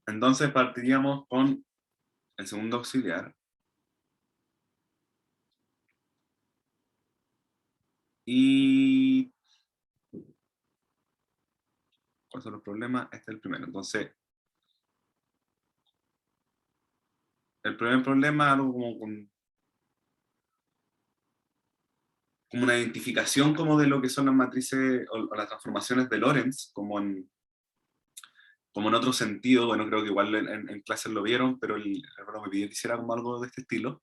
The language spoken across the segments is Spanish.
Entonces partiríamos con el segundo auxiliar. Y ¿cuáles son los problemas? Este es el primero. Entonces, el primer problema es algo como una identificación como de lo que son las matrices o las transformaciones de Lorentz, como en otro sentido. Bueno, creo que igual en clases lo vieron, pero me pidió que hiciera como algo de este estilo.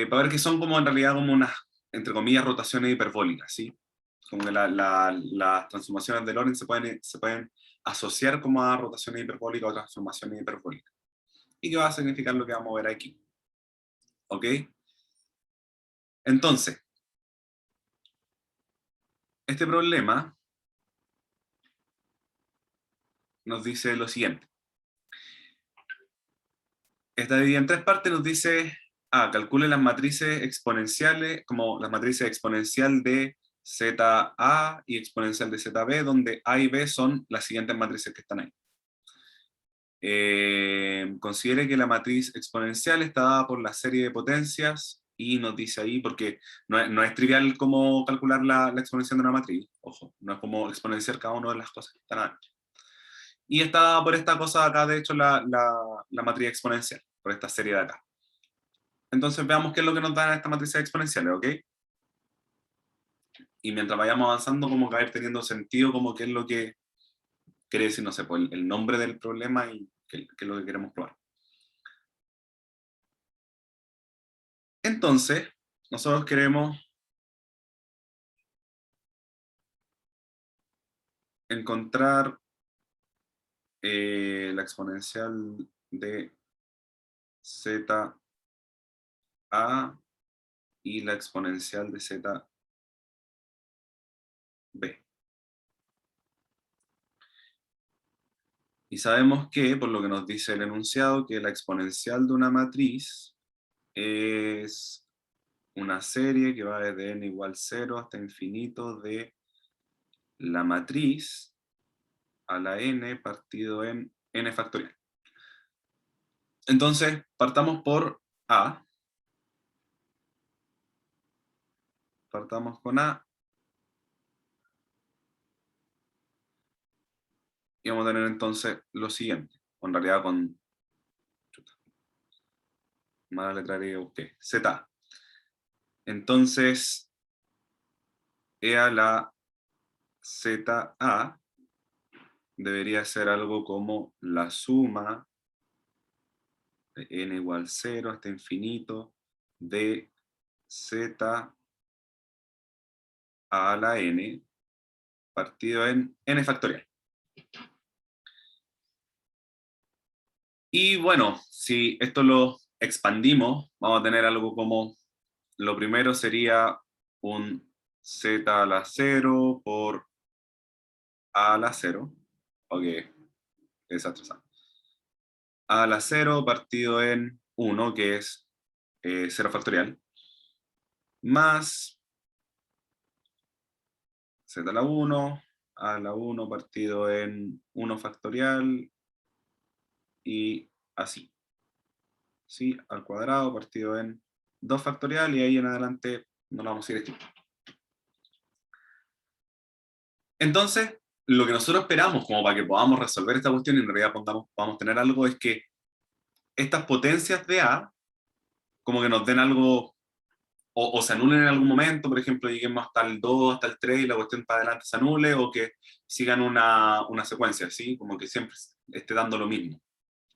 Para ver que son como en realidad como unas, entre comillas, rotaciones hiperbólicas, ¿sí? Como que las transformaciones de Lorentz se pueden asociar como a rotaciones hiperbólicas o transformaciones hiperbólicas. ¿Y qué va a significar lo que vamos a ver aquí? ¿Ok? Entonces, este problema nos dice lo siguiente. Está dividida en tres partes, nos dice, calcule las matrices exponenciales, como las matrices exponencial de ZA y exponencial de ZB, donde A y B son las siguientes matrices que están ahí. Considere que la matriz exponencial está dada por la serie de potencias, y nos dice ahí, porque no es trivial como calcular la exponencial de una matriz, ojo, no es como exponenciar cada una de las cosas que están ahí. Y está dada por esta cosa acá, de hecho, la matriz exponencial, por esta serie de acá. Entonces veamos qué es lo que nos dan estas matrices exponenciales, ¿ok? Y mientras vayamos avanzando, como que va a ir teniendo sentido, como qué es lo que quiere decir, no sé, pues el nombre del problema y qué es lo que queremos probar. Entonces, nosotros queremos encontrar la exponencial de ZA y la exponencial de ZB. Y sabemos que, por lo que nos dice el enunciado, que la exponencial de una matriz es una serie que va desde n igual 0 hasta infinito de la matriz a la n partido en n factorial. Entonces, partamos por A. Partamos con A. Y vamos a tener entonces lo siguiente. O en realidad con mala letra busqué. Z. Entonces, E a la ZA debería ser algo como la suma de n igual 0 hasta infinito de Z a la n partido en n factorial. Y bueno, si esto lo expandimos, vamos a tener algo como, lo primero sería un z a la 0 por a la 0. Ok, desastre. A la 0 partido en 1, que es 0 factorial, más z a la 1 partido en 1 factorial, y así. ¿Sí? Al cuadrado partido en 2 factorial, y ahí en adelante no lo vamos a ir escribiendo. Entonces, lo que nosotros esperamos como para que podamos resolver esta cuestión, y en realidad podamos tener algo, es que estas potencias de A como que nos den algo, o se anulen en algún momento, por ejemplo, lleguemos hasta el 2, hasta el 3 y la cuestión para adelante se anule, o que sigan una secuencia, ¿sí? Como que siempre esté dando lo mismo.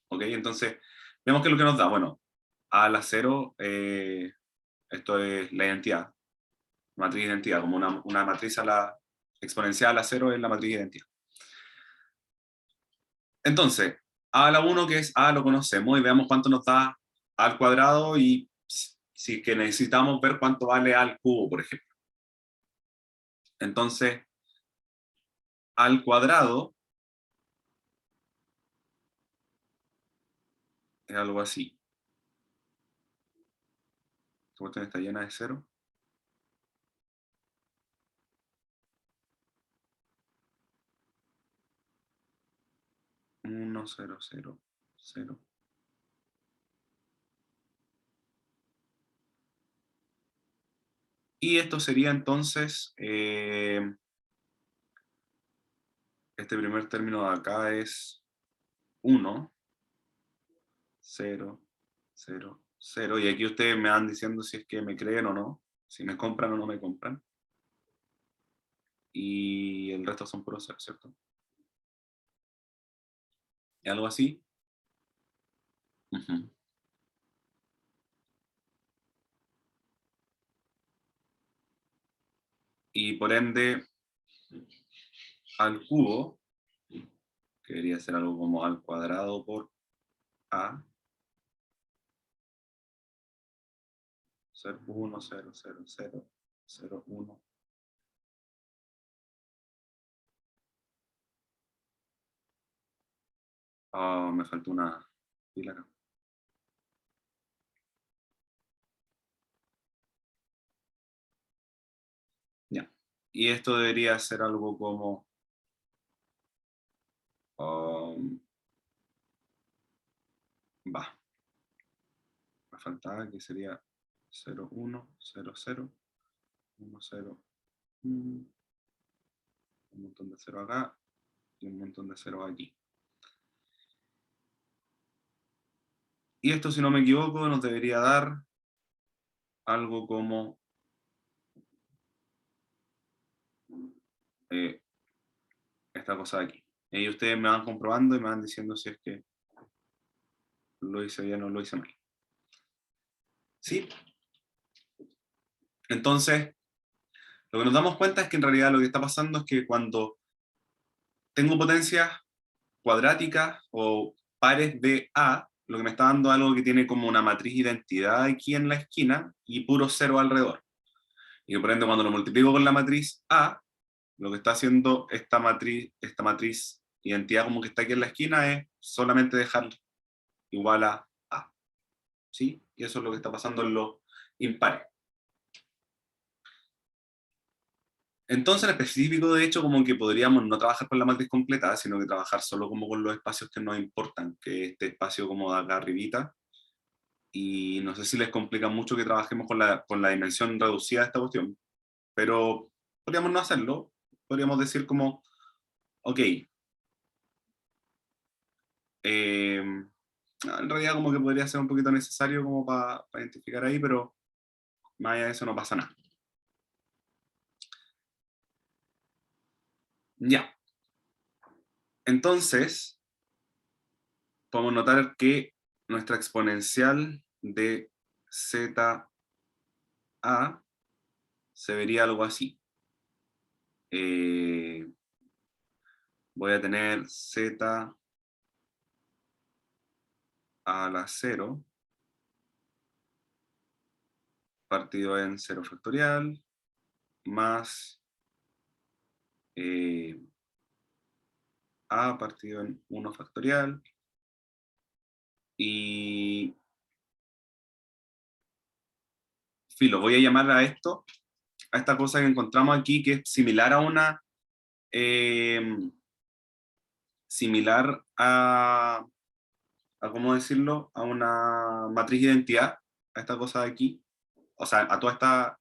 ¿Ok? Entonces, veamos qué es lo que nos da. Bueno, A a la 0, esto es la identidad, matriz de identidad, como una matriz a la exponencial a la 0 es la matriz de identidad. Entonces, A a la 1, que es A, lo conocemos, y veamos cuánto nos da A al cuadrado, y si que necesitamos ver cuánto vale A al cubo, por ejemplo. Entonces, A al cuadrado es algo así. Esta cuestión está llena de cero. 1, 0, 0, 0. Y esto sería entonces, este primer término de acá es 1, 0, 0, 0. Y aquí ustedes me van diciendo si es que me creen o no, si me compran o no me compran. Y el resto son puros ceros, ¿cierto? ¿Y algo así? Ujú. Y por ende, al cubo, que debería ser algo como al cuadrado por a, ser 1, 0, 0, 0, 0, 1. Oh, me faltó una fila acá. Ya. Y esto debería ser algo como va, me faltaba que sería 0, 1, 0, 0, 1, 0, un montón de 0 acá y un montón de 0 aquí. Y esto, si no me equivoco, nos debería dar algo como eh, esta cosa de aquí. Y ustedes me van comprobando y me van diciendo si es que lo hice bien o lo hice mal. ¿Sí? Entonces, lo que nos damos cuenta es que en realidad lo que está pasando es que cuando tengo potencias cuadráticas o pares de A, lo que me está dando algo que tiene como una matriz identidad aquí en la esquina y puro cero alrededor. Y por ende, cuando lo multiplico con la matriz A, lo que está haciendo esta matriz identidad como que está aquí en la esquina es solamente dejar igual a A. ¿Sí? Y eso es lo que está pasando en los impares. Entonces, en específico, de hecho, como que podríamos no trabajar con la matriz completa, sino que trabajar solo como con los espacios que nos importan, que este espacio como de acá arribita. Y no sé si les complica mucho que trabajemos con la dimensión reducida de esta cuestión, pero podríamos no hacerlo. Podríamos decir como, ok, en realidad como que podría ser un poquito necesario como para identificar ahí, pero más allá de eso no pasa nada. Ya, entonces podemos notar que nuestra exponencial de z a se vería algo así. Eh, voy a tener z a la 0 partido en 0 factorial más eh, a partido en 1 factorial y filo, voy a llamar a esto, a esta cosa que encontramos aquí que es similar a una similar a ¿cómo decirlo? A una matriz de identidad, a esta cosa de aquí, o sea, a toda esta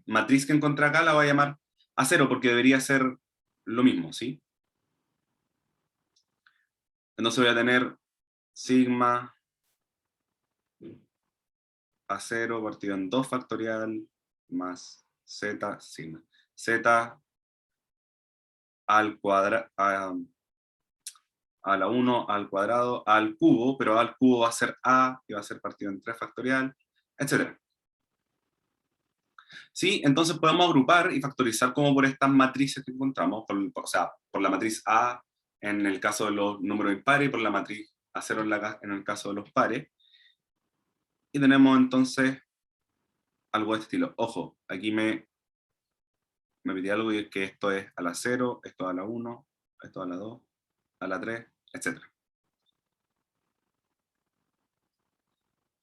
matriz que encontré acá la voy a llamar a cero porque debería ser lo mismo, ¿sí? Entonces voy a tener sigma a 0 partido en 2 factorial más z sigma. Z al cuadrado, a la 1 al cuadrado al cubo, pero al cubo va a ser a y va a ser partido en 3 factorial, etc. ¿Sí? Entonces podemos agrupar y factorizar como por estas matrices que encontramos, o sea, por la matriz A en el caso de los números impares y por la matriz A0 en el caso de los pares. Y tenemos entonces algo de este estilo. Ojo, aquí me pedí algo y es que esto es a la 0, esto a la 1, esto a la 2, a la 3, etc.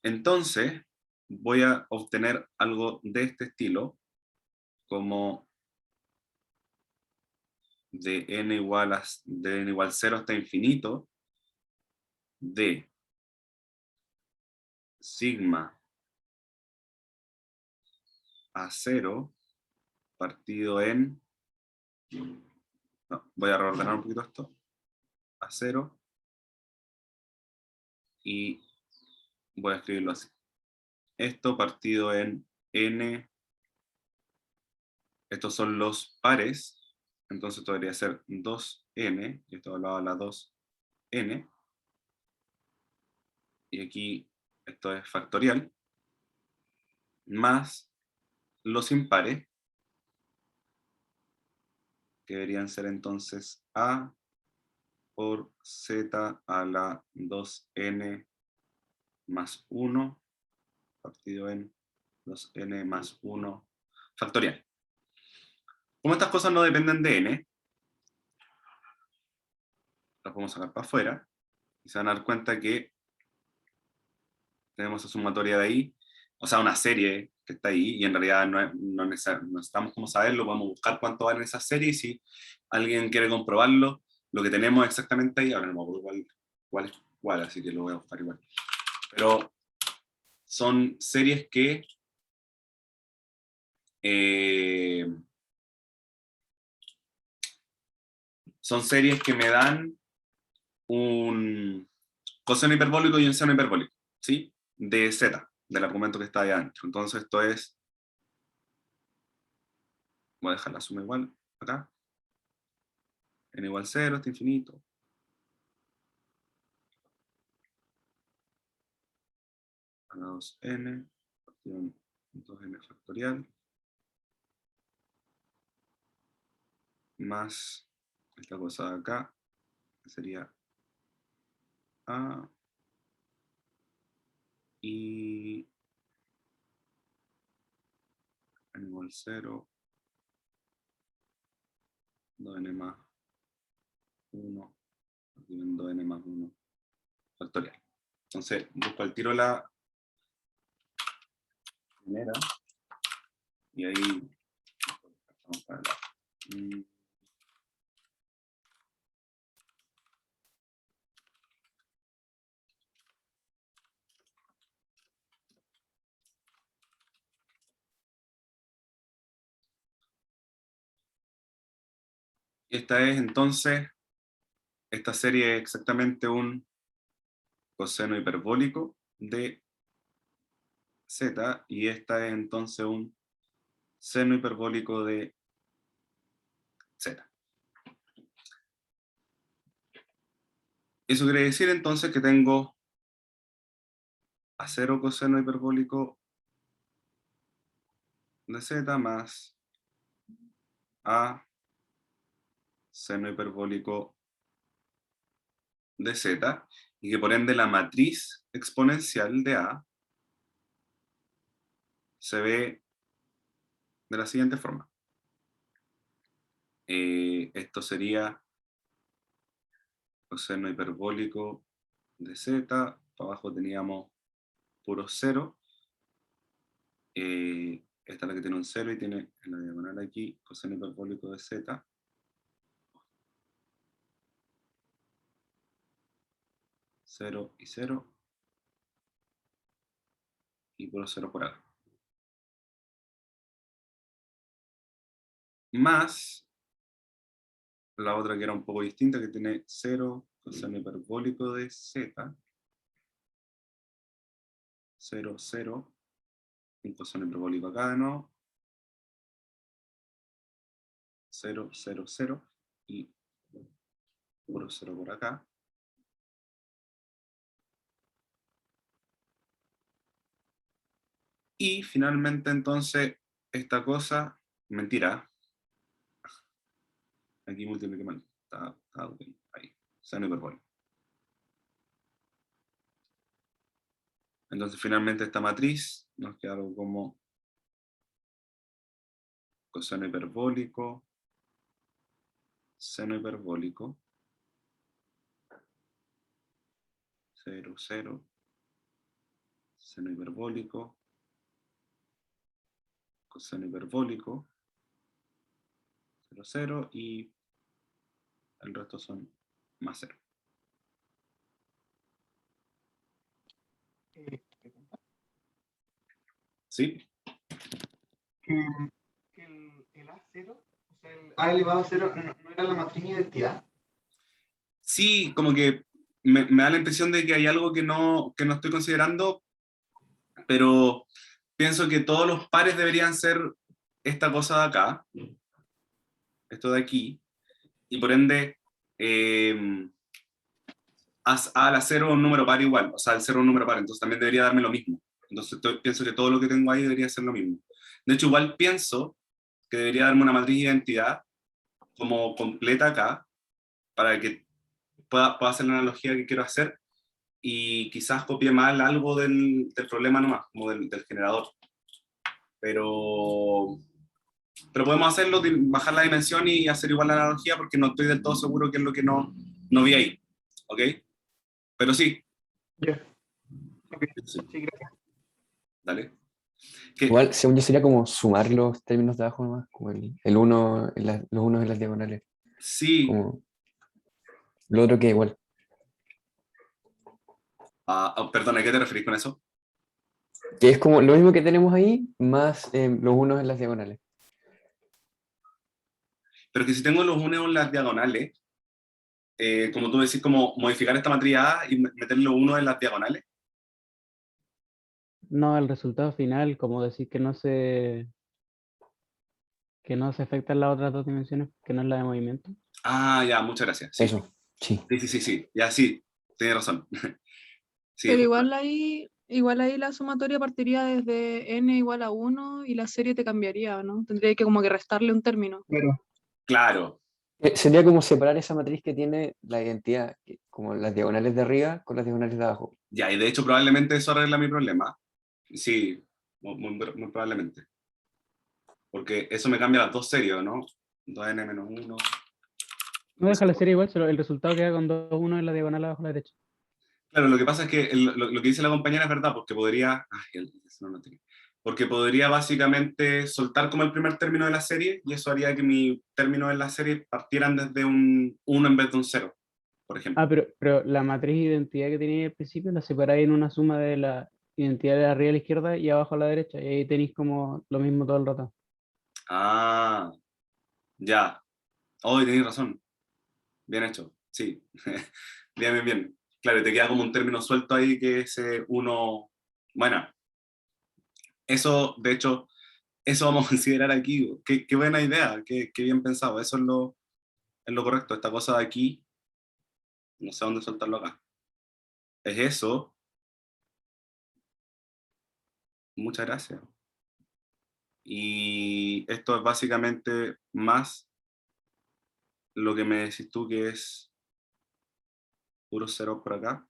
Entonces voy a obtener algo de este estilo como de n igual 0 hasta infinito de sigma a 0 partido en... No, voy a reordenar un poquito esto. A 0 y voy a escribirlo así. Esto partido en n, estos son los pares, entonces esto debería ser 2n, y esto hablaba de la 2n, y aquí esto es factorial, más los impares, que deberían ser entonces a por z a la 2n más 1, partido en 2n más 1 factorial. Como estas cosas no dependen de n, las podemos sacar para afuera, y se van a dar cuenta que tenemos esa sumatoria de ahí, o sea, una serie que está ahí, y en realidad no necesitamos como saberlo, podemos buscar cuánto vale esa serie, y si alguien quiere comprobarlo, lo que tenemos exactamente ahí, ahora no me acuerdo cuál es cuál, así que lo voy a buscar igual. Pero son series que me dan un coseno hiperbólico y un seno hiperbólico, ¿sí? De z, del argumento que está ahí adentro. Entonces esto es, voy a dejar la suma igual acá, n igual 0 hasta infinito. A la 2n, partido en 2n factorial, más esta cosa de acá, que sería a, y n igual 0, 2n más 1, partido en 2n más 1 factorial. Entonces, busco al tiro la primera, y ahí vamos para la, esta es entonces, esta serie es exactamente un coseno hiperbólico de z, y esta es entonces un seno hiperbólico de z. Eso quiere decir entonces que tengo a 0 coseno hiperbólico de z más a seno hiperbólico de z, y que por ende la matriz exponencial de a se ve de la siguiente forma. Esto sería coseno hiperbólico de z, para abajo teníamos puro 0, esta es la que tiene un 0 y tiene en la diagonal aquí coseno hiperbólico de z, 0 y 0, y puro 0 por acá. Más la otra que era un poco distinta, que tiene 0 coseno hiperbólico de z, 0, 0, un coseno hiperbólico acá, ¿no? 0, 0, 0, y puro 0 por acá. Y finalmente entonces esta cosa, mentira, aquí multipliqué mal, está bien, ahí, seno hiperbólico. Entonces finalmente esta matriz nos queda algo como coseno hiperbólico, seno hiperbólico, 0, 0, seno hiperbólico, coseno hiperbólico, 0, 0, y el resto son más 0. ¿Sí? Que, el A0, o sea, el A elevado a 0, no era la matriz de identidad. Sí, como que me da la impresión de que hay algo que no estoy considerando, pero pienso que todos los pares deberían ser esta cosa de acá, esto de aquí, y por ende, haz A a la 0 un número par igual, o sea, el 0 un número par, entonces también debería darme lo mismo. Entonces pienso que todo lo que tengo ahí debería ser lo mismo. De hecho, igual pienso que debería darme una matriz de identidad como completa acá, para que pueda hacer la analogía que quiero hacer, y quizás copie mal algo del problema nomás, como del generador. Pero, pero podemos hacerlo, bajar la dimensión y hacer igual la analogía, porque no estoy del todo seguro qué es lo que no vi ahí. ¿Ok? Pero sí. Ya. Ok, Sí, sí, gracias. dale. ¿Qué? Igual, según yo, sería como sumar los términos de abajo nomás, como el uno, los unos en las diagonales. Sí. Como lo otro que igual. Perdona, ¿a qué te referís con eso? Que es como lo mismo que tenemos ahí, más los unos en las diagonales. Pero que si tengo los unos en las diagonales, como tú decís, como modificar esta matriz A y meterle uno en las diagonales. No, el resultado final, como decir que no se afectan las otras dos dimensiones, que no es la de movimiento. Ah, ya, muchas gracias. Sí, Eso, sí. sí. Ya, sí, tienes razón. Sí, Pero justo. igual ahí la sumatoria partiría desde n igual a 1 y la serie te cambiaría, ¿no? Tendría que como que restarle un término. Claro. Claro, Sería como separar esa matriz que tiene la identidad, como las diagonales de arriba con las diagonales de abajo. ya, y de hecho probablemente eso arregla mi problema. Sí, muy probablemente. Porque eso me cambia las dos series, ¿no? 2n-1. No deja la serie igual, solo el resultado queda con 2, 1 en la diagonal abajo a la derecha. Claro, lo que pasa es que lo que dice la compañera es verdad, porque podría... Ay, eso no lo tenía. Porque podría básicamente soltar como el primer término de la serie, y eso haría que mi término de la serie partieran desde un 1 en vez de un 0, por ejemplo. Ah, pero la matriz de identidad que tenía al principio la separáis en una suma de la identidad de arriba a la izquierda y abajo a la derecha, y ahí tenéis como lo mismo todo el rato. Ah, ya. Hoy tenéis razón. Bien hecho, sí. Bien. Claro, y te queda como un término suelto ahí que ese uno... Bueno, eso, de hecho, eso vamos a considerar aquí. Qué buena idea, qué bien pensado. Eso es lo correcto. Esta cosa de aquí, no sé dónde soltarlo acá. Es eso. Muchas gracias. Y esto es básicamente más lo que me decís tú, que es puro cero por acá.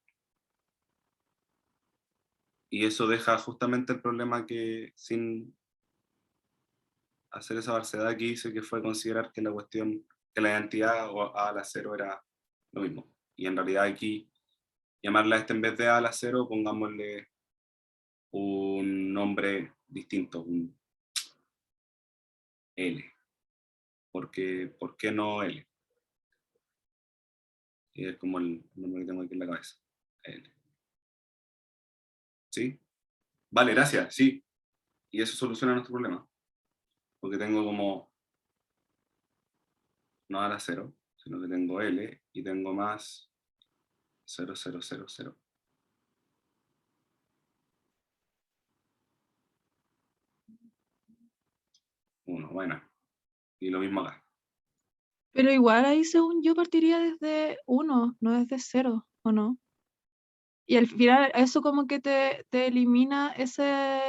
Y eso deja justamente el problema que sin hacer esa barcedad aquí hice, que fue considerar que la cuestión, que la identidad o A a la 0 era lo mismo. Y en realidad aquí, llamarla a este en vez de A a la 0, pongámosle un nombre distinto, un L. Porque, ¿por qué no L? Y es como el nombre que tengo aquí en la cabeza. L. ¿Sí? Vale, gracias, sí. Y eso soluciona nuestro problema. Porque tengo como, no a la 0, sino que tengo L y tengo más 0,000. Uno, bueno. Y lo mismo acá. Pero igual ahí, según yo, partiría desde 1, no desde 0, ¿o no? Y al final eso como que te elimina esa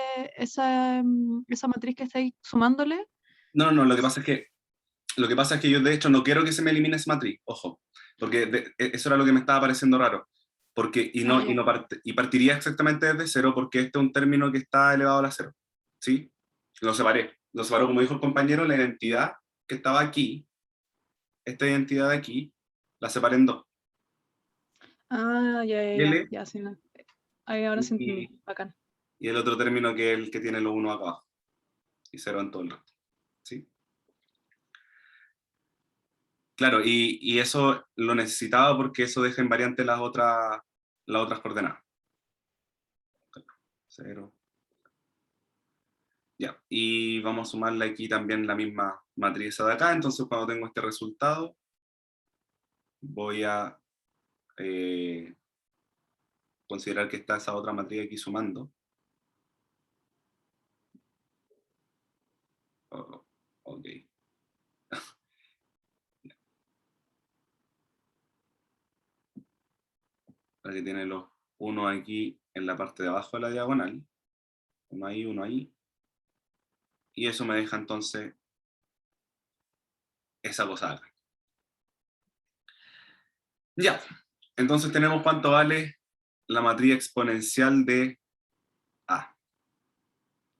matriz que estáis sumándole. No, lo que pasa es que yo de hecho no quiero que se me elimine esa matriz, ojo, porque eso era lo que me estaba pareciendo raro, porque Ah, ya. y partiría exactamente desde cero, porque este es un término que está elevado a la cero, ¿sí? Lo separó como dijo el compañero, la identidad que estaba aquí, esta identidad de aquí, la separé en dos, Ah, L ya, sí, no. Ahí ahora sí y, entendí, bacán. y el otro término que es el que tiene los uno acá abajo, y cero en todo el resto, ¿sí? Claro, y eso lo necesitaba porque eso deja invariante las otras coordenadas. 0. Ya, y vamos a sumarle aquí también la misma matriz de acá, entonces cuando tengo este resultado, voy a considerar que está esa otra matriz aquí sumando. Oh, ok. Para que tiene los 1 aquí en la parte de abajo de la diagonal. 1 ahí, 1 ahí. Y eso me deja entonces esa cosa acá. Ya, entonces tenemos cuánto vale la matriz exponencial de A,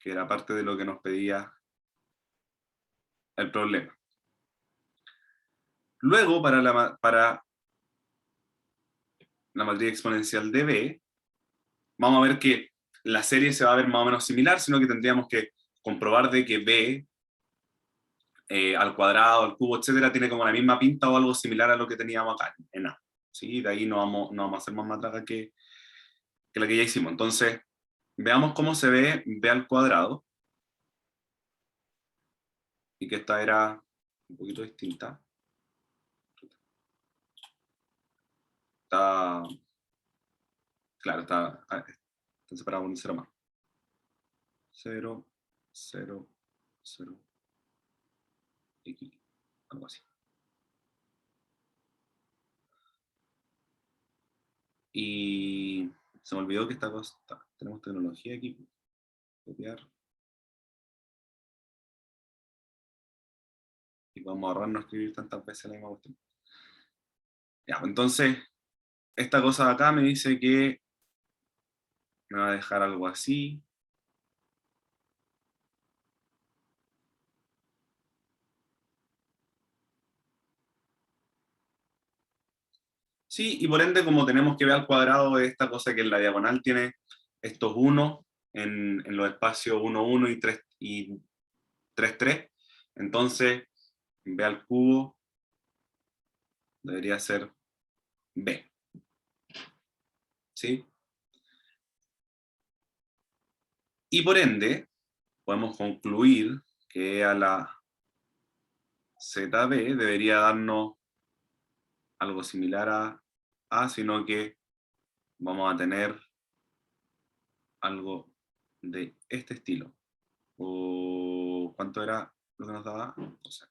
que era parte de lo que nos pedía el problema. Luego, para la matriz exponencial de B, vamos a ver que la serie se va a ver más o menos similar, sino que tendríamos que comprobar de que B al cuadrado, al cubo, etcétera, tiene como la misma pinta o algo similar a lo que teníamos acá en A. ¿Sí? De ahí no vamos a hacer más matraca que la que ya hicimos. Entonces, veamos cómo se ve B al cuadrado. Y que esta era un poquito distinta. Está, claro, está separado con un 0 más. 0, 0, 0, X, algo así. Y se me olvidó que esta cosa, tenemos tecnología aquí. Copiar. Y vamos a ahorrar no escribir tantas veces la misma cuestión. Ya, entonces, esta cosa de acá me dice que me va a dejar algo así. Sí, y por ende, como tenemos que ver al cuadrado de esta cosa que en la diagonal tiene estos 1 en los espacios 1, 1 y 3, 3, entonces B al cubo debería ser B. ¿Sí? Y por ende, podemos concluir que a la ZB debería darnos algo similar a A, sino que vamos a tener algo de este estilo. ¿O cuánto era lo que nos daba? O sea,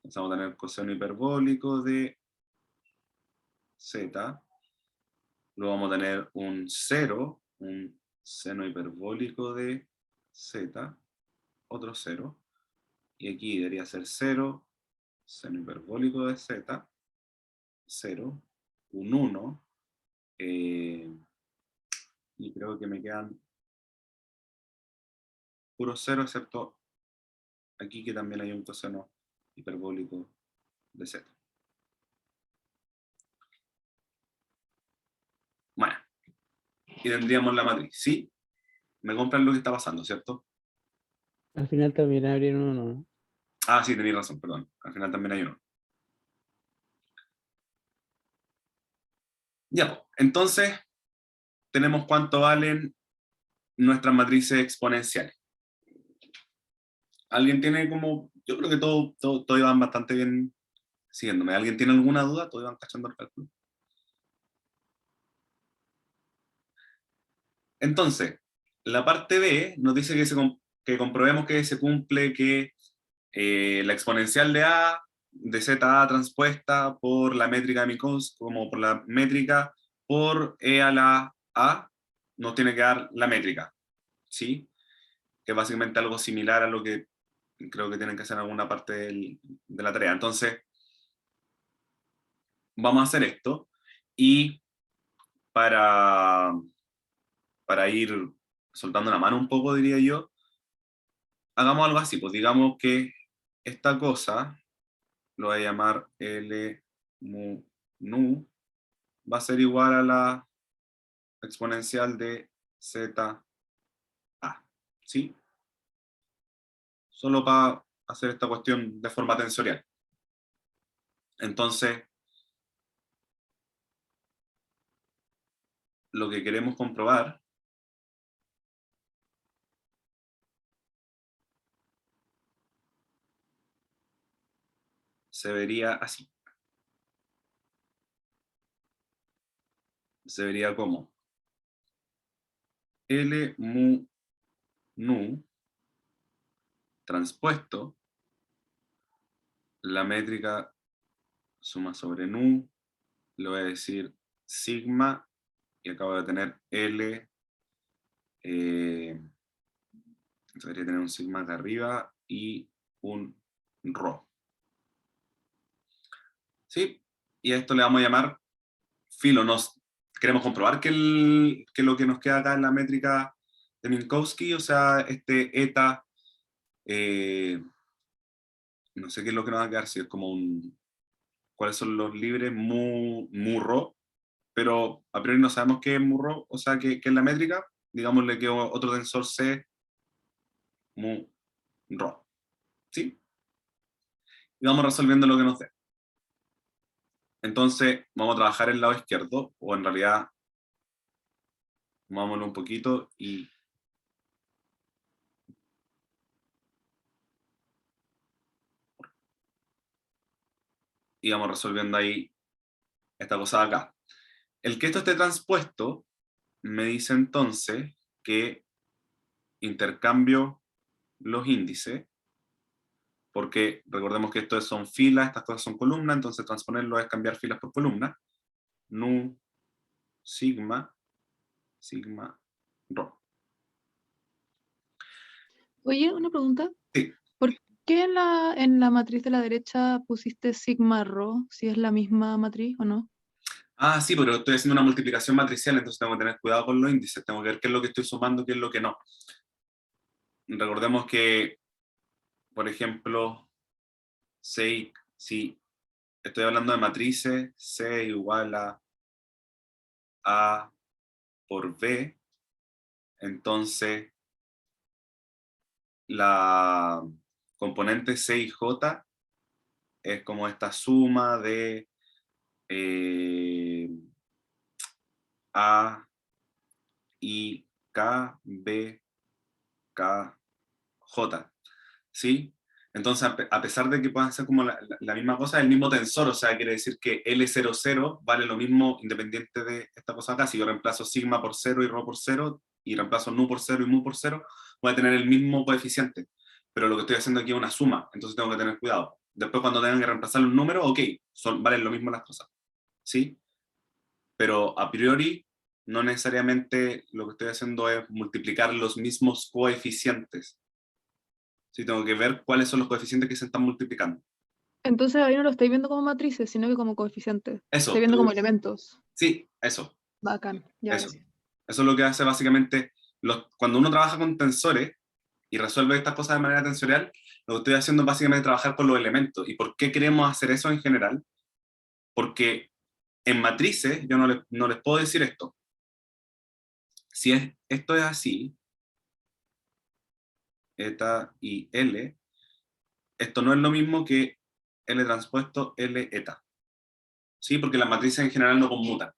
vamos a tener coseno hiperbólico de Z. Luego vamos a tener un 0, un seno hiperbólico de Z, otro 0. Y aquí debería ser 0, seno hiperbólico de Z, 0, un 1. Y creo que me quedan puros 0, excepto aquí que también hay un coseno hiperbólico de Z. Bueno, y tendríamos la matriz. ¿Sí? Me compran lo que está pasando, ¿cierto? Al final también abrieron uno, ¿no? Ah, sí, tenéis razón, perdón. Al final también hay uno. Ya, pues, entonces tenemos cuánto valen nuestras matrices exponenciales. ¿Alguien tiene como...? Yo creo que todo iban bastante bien siguiéndome. ¿Alguien tiene alguna duda? ¿Todos iban cachando el cálculo? Entonces, la parte B nos dice que comprobemos que se cumple que la exponencial de A, de ZA transpuesta por la métrica de Minkowski, como por la métrica por E a la A, nos tiene que dar la métrica, ¿sí? Que es básicamente algo similar a lo que creo que tienen que hacer en alguna parte de la tarea. Entonces, vamos a hacer esto, y para ir soltando la mano un poco, diría yo, hagamos algo así, pues digamos que esta cosa, lo voy a llamar L mu nu, va a ser igual a la exponencial de ZA, ¿sí? Solo para hacer esta cuestión de forma tensorial. Entonces, lo que queremos comprobar se vería así. Se vería como L mu nu transpuesto la métrica suma sobre nu, le voy a decir sigma, y acabo de tener L, debería tener un sigma acá arriba y un rho. ¿Sí? Y a esto le vamos a llamar filo. Queremos comprobar que lo que nos queda acá en la métrica de Minkowski, o sea, este eta, no sé qué es lo que nos va a quedar, si es como cuáles son los libres, mu rho, pero a priori no sabemos qué es mu rho, o sea, qué es la métrica, digámosle que otro tensor C, mu rho. ¿Sí? Y vamos resolviendo lo que nos dé. Entonces, vamos a trabajar el lado izquierdo, o en realidad, movámoslo un poquito y vamos resolviendo ahí esta cosa de acá. El que esto esté transpuesto me dice entonces que intercambio los índices, porque recordemos que esto son filas, estas cosas son columnas, entonces transponerlo es cambiar filas por columnas. Nu, sigma, sigma, rho. Oye, una pregunta. Sí. ¿Por qué en la matriz de la derecha pusiste sigma rho, si es la misma matriz o no? Ah, sí, pero estoy haciendo una multiplicación matricial, entonces tengo que tener cuidado con los índices, tengo que ver qué es lo que estoy sumando, qué es lo que no. Recordemos que, por ejemplo, si estoy hablando de matrices, C igual a por B, entonces la componente C y J es como esta suma de A, I, K, B, K, J, ¿sí? Entonces, a pesar de que puedan ser como la misma cosa, es el mismo tensor, o sea, quiere decir que L00 vale lo mismo independiente de esta cosa acá. Si yo reemplazo sigma por 0 y rho por 0, y reemplazo nu por 0 y mu por 0, voy a tener el mismo coeficiente. Pero lo que estoy haciendo aquí es una suma, entonces tengo que tener cuidado. Después cuando tengan que reemplazar los números, ok, valen lo mismo las cosas, ¿sí? Pero a priori, no necesariamente lo que estoy haciendo es multiplicar los mismos coeficientes. Sí, tengo que ver cuáles son los coeficientes que se están multiplicando. Entonces ahí no lo estáis viendo como matrices, sino que como coeficientes. Eso. Estoy viendo como elementos. Sí, eso. Bacán, ya Eso. gracias. Eso es lo que hace básicamente, cuando uno trabaja con tensores y resuelve estas cosas de manera tensorial, lo que estoy haciendo es básicamente trabajar con los elementos. ¿Y por qué queremos hacer eso en general? Porque en matrices yo no les puedo decir esto. Si esto es así, eta y L, esto no es lo mismo que L transpuesto L eta. ¿Sí? Porque las matrices en general no conmutan.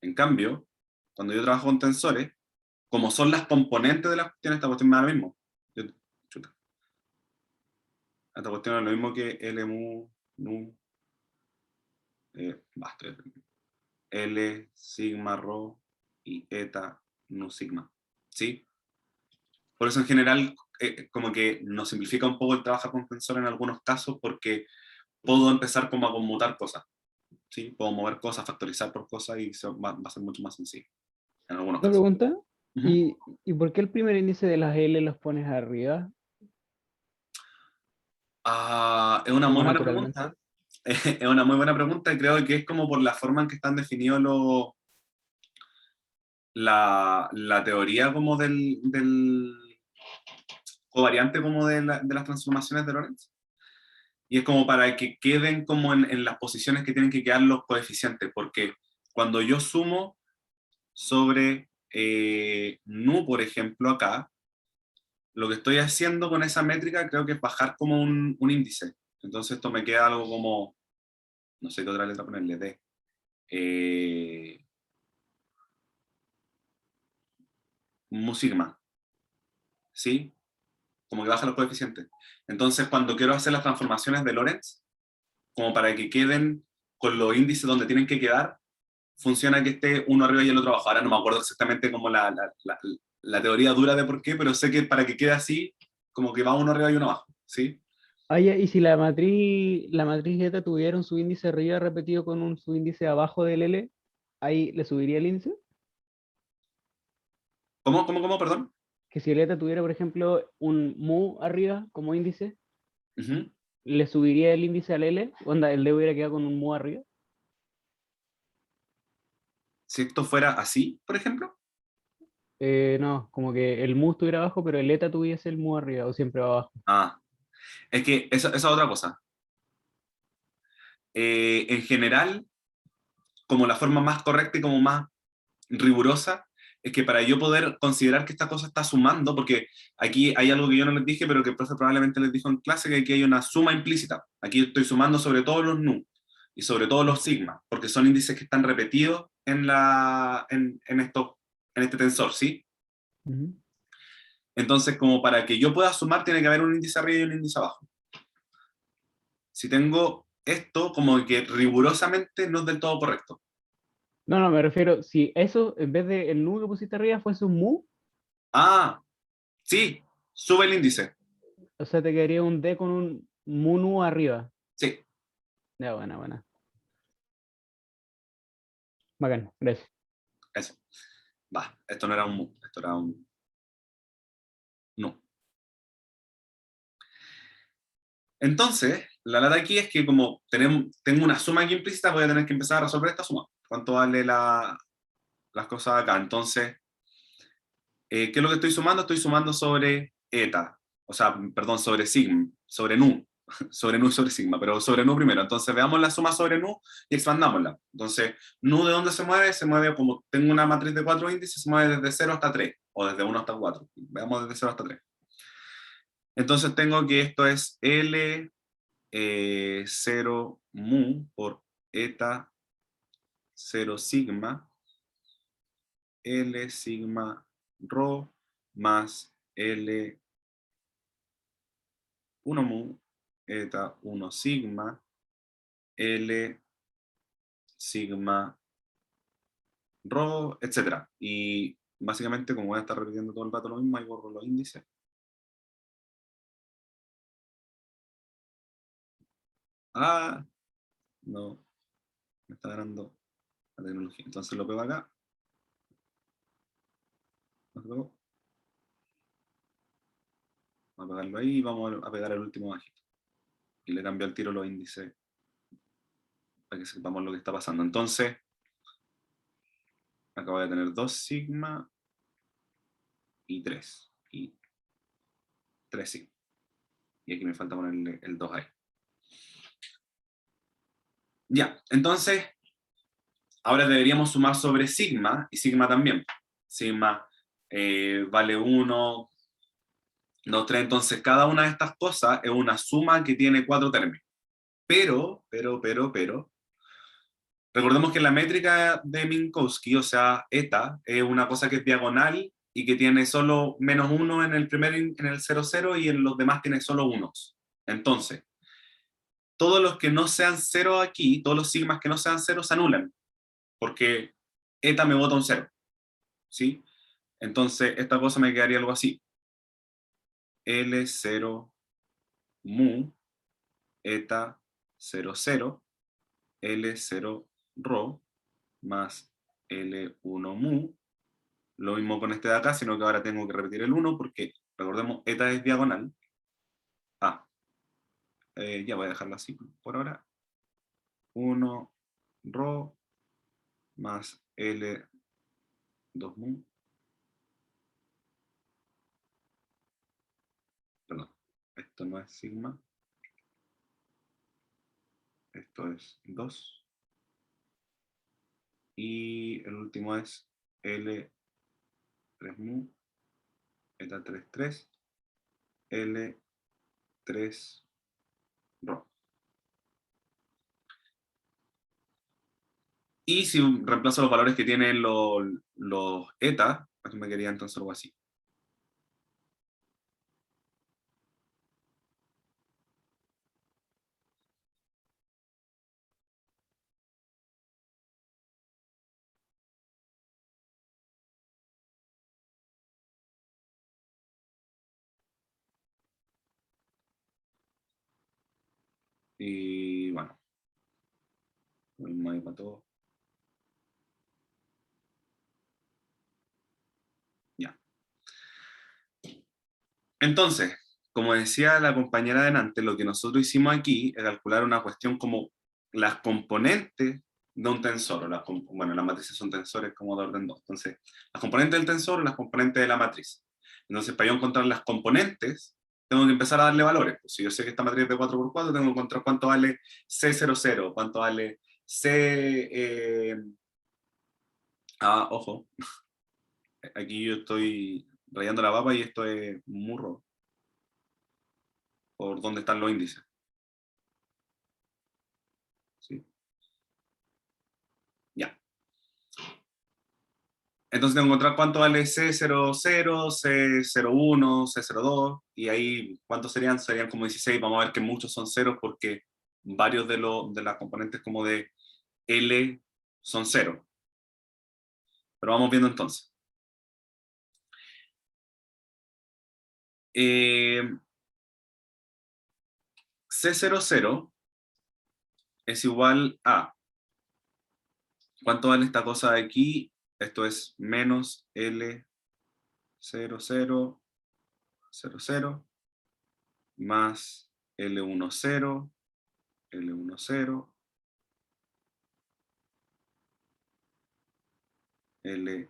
En cambio, cuando yo trabajo con tensores, como son las componentes de las cuestiones, esta cuestión me da lo mismo. Esta cuestión es lo mismo que L mu, nu, L sigma rho y eta nu sigma. ¿Sí? Por eso en general como que nos simplifica un poco el trabajo con tensores en algunos casos, porque puedo empezar como a conmutar cosas. ¿Sí? Puedo mover cosas, factorizar por cosas y va a ser mucho más sencillo. En algunos Una casos. pregunta, Ujú. ¿y por qué el primer índice de las L los pones arriba? Es una muy Como buena naturalmente. pregunta. Es una muy buena pregunta y creo que es como por la forma en que están definidos la teoría como del covariante como de las transformaciones de Lorentz. Y es como para que queden como en las posiciones que tienen que quedar los coeficientes, porque cuando yo sumo sobre nu, por ejemplo, acá, lo que estoy haciendo con esa métrica creo que es bajar como un índice. Entonces esto me queda algo como, no sé qué otra letra ponerle, D. Mu sigma, ¿sí? Como que baja los coeficientes. Entonces, cuando quiero hacer las transformaciones de Lorentz, como para que queden con los índices donde tienen que quedar, funciona que esté uno arriba y el otro abajo. Ahora no me acuerdo exactamente como la teoría dura de por qué, pero sé que para que quede así, como que va uno arriba y uno abajo, ¿sí? Ah, ya, y si la matriz eta tuviera un subíndice arriba repetido con un subíndice abajo del L, ¿ahí le subiría el índice? ¿Cómo, perdón? Que si el eta tuviera, por ejemplo, un mu arriba como índice, Ujú. ¿le subiría el índice al L? Onda, el D hubiera quedado con un mu arriba. Si esto fuera así, por ejemplo. No, como que el mu estuviera abajo, pero el eta tuviese el mu arriba, o siempre va abajo. Ah, es que esa es otra cosa. En general, como la forma más correcta y como más rigurosa, es que para yo poder considerar que esta cosa está sumando, porque aquí hay algo que yo no les dije, pero que el profe probablemente les dijo en clase, que aquí hay una suma implícita. Aquí estoy sumando sobre todos los nu y sobre todos los sigma, porque son índices que están repetidos en este tensor, ¿sí? Ujú. Entonces, como para que yo pueda sumar, tiene que haber un índice arriba y un índice abajo. Si tengo esto, como que rigurosamente no es del todo correcto. No, no, me refiero, si eso, en vez de el nu que pusiste arriba fuese un mu, Ah, sí, sube el índice. o sea, te quedaría un D con un mu nu arriba. Sí, Ya, buena, buena. Bacán, gracias. eso. Va, esto no era un mu, esto era un no. Entonces, la lata aquí es que como tengo una suma aquí implícita, voy a tener que empezar a resolver esta suma. ¿Cuánto vale las cosas acá? Entonces, ¿qué es lo que estoy sumando? Estoy sumando sobre eta, o sea, perdón, sobre sigma, sobre nu, sobre nu y sobre sigma, pero sobre nu primero. Entonces, veamos la suma sobre nu y expandámosla. Entonces, nu de dónde se mueve? Se mueve como tengo una matriz de 4 índices, se mueve desde 0 hasta 3, o desde 1 hasta 4. Veamos desde 0 hasta 3. Entonces, tengo que esto es L 0 mu por eta 0 sigma, L sigma rho más L 1 mu, eta 1 sigma, L sigma rho, etc. Y básicamente, como voy a estar repitiendo todo el rato lo mismo, ahí borro los índices. Ah, no, me está ganando la tecnología. Entonces lo pego acá. Lo pego. Vamos a pegarlo ahí y vamos a pegar el último bajito. Y le cambio al tiro los índices para que sepamos lo que está pasando. Entonces, acá voy a tener 2 sigma y 3. Y 3 sigma. Y aquí me falta ponerle el 2 ahí. Ya, entonces, ahora deberíamos sumar sobre sigma y sigma también. Sigma vale 1, 2, 3. Entonces, cada una de estas cosas es una suma que tiene 4 términos. Pero, recordemos que la métrica de Minkowski, o sea, eta, es una cosa que es diagonal y que tiene solo menos 1 en el primer, en el 0, 0 y en los demás tiene solo unos. Entonces, todos los que no sean 0 aquí, todos los sigmas que no sean 0 se anulan, porque eta me bota un 0, ¿sí? Entonces, esta cosa me quedaría algo así. L0 mu, eta 0, 0, L0 rho, más L1 mu. Lo mismo con este de acá, sino que ahora tengo que repetir el 1 porque, recordemos, eta es diagonal. Ah, ya voy a dejarlo así por ahora. 1 rho más L2 mu. Perdón, esto no es sigma. Esto es 2. Y el último es L3 mu, eta 3, 3, L3 rho. Y si reemplazo los valores que tienen los eta, aquí me quería entonces algo así. Y bueno, lo mismo ahí para todo. Ya. Entonces, como decía la compañera delante, lo que nosotros hicimos aquí es calcular una cuestión como las componentes de un tensor. Bueno, las matrices son tensores como de orden 2. Entonces, las componentes del tensor o las componentes de la matriz. Entonces, para yo encontrar las componentes, tengo que empezar a darle valores. Pues, si yo sé que esta matriz es de 4×4, tengo que encontrar cuánto vale C00, cuánto vale C... ojo. Aquí yo estoy rayando la papa y esto es murro. Por dónde están los índices. ¿Sí? Ya. Entonces tengo que encontrar cuánto vale C00, C01, C02, y ahí cuántos serían, serían como 16. Vamos a ver que muchos son ceros porque varios de las componentes como de L son cero. Pero vamos viendo entonces. C00 es igual a, ¿cuánto vale esta cosa de aquí? Esto es menos L00, 00, más L10, L10,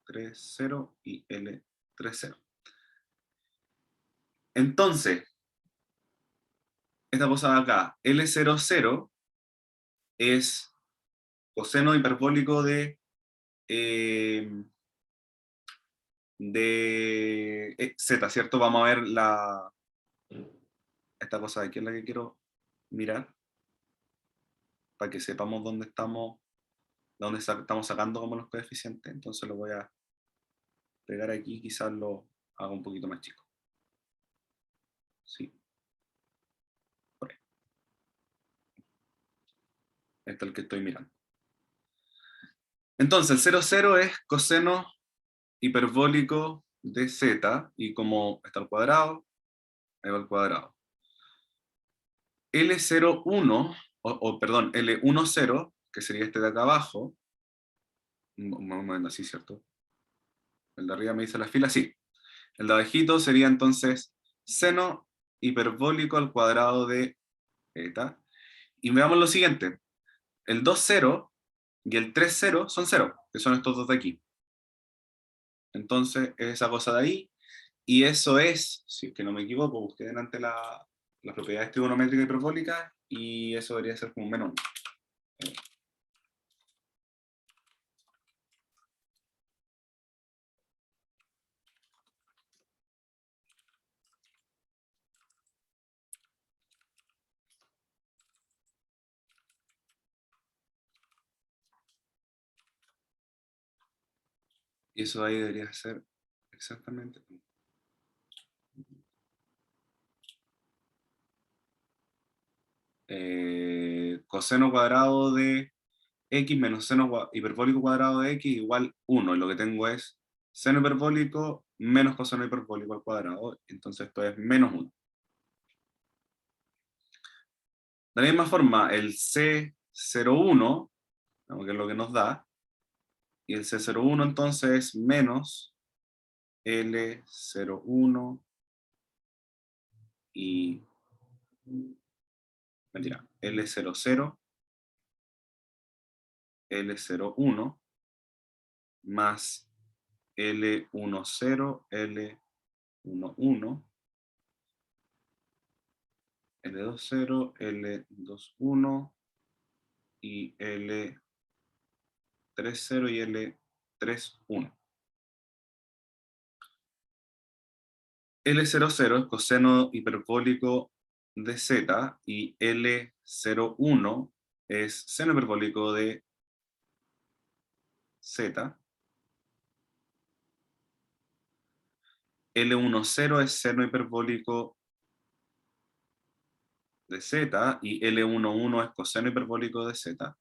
L30 y L30. Entonces, esta cosa de acá, L00 es coseno hiperbólico de z, ¿cierto? Vamos a ver esta cosa de aquí es la que quiero mirar, para que sepamos dónde estamos sacando como los coeficientes. Entonces lo voy a pegar aquí, quizás lo haga un poquito más chico. Sí. Por ahí. Este es el que estoy mirando. Entonces, el 0,0 es coseno hiperbólico de z, y como está al cuadrado, ahí va al cuadrado. L01, perdón, L10, que sería este de acá abajo, vamos así, ¿cierto? El de arriba me dice la fila, sí. El de abajito sería entonces seno hiperbólico al cuadrado de eta. Y veamos lo siguiente. El 2,0 y el 3,0 son 0, que son estos dos de aquí. Entonces, esa cosa de ahí. Y eso es, si es que no me equivoco, busqué delante las propiedades trigonométricas hiperbólicas, y eso debería ser como menos 1. Y eso ahí debería ser exactamente. Coseno cuadrado de x menos seno hiperbólico cuadrado de x igual 1. Y lo que tengo es seno hiperbólico menos coseno hiperbólico al cuadrado. Entonces esto es menos 1. De la misma forma, el C01, que es lo que nos da, y el C01 entonces es menos L01 y mentira, L00, L01 más L10, L11, L20, L21 y L30 y L31. L00 es coseno hiperbólico de z, y L01 es seno hiperbólico de Z. L10 es seno hiperbólico de Z y L11 es coseno hiperbólico de Z.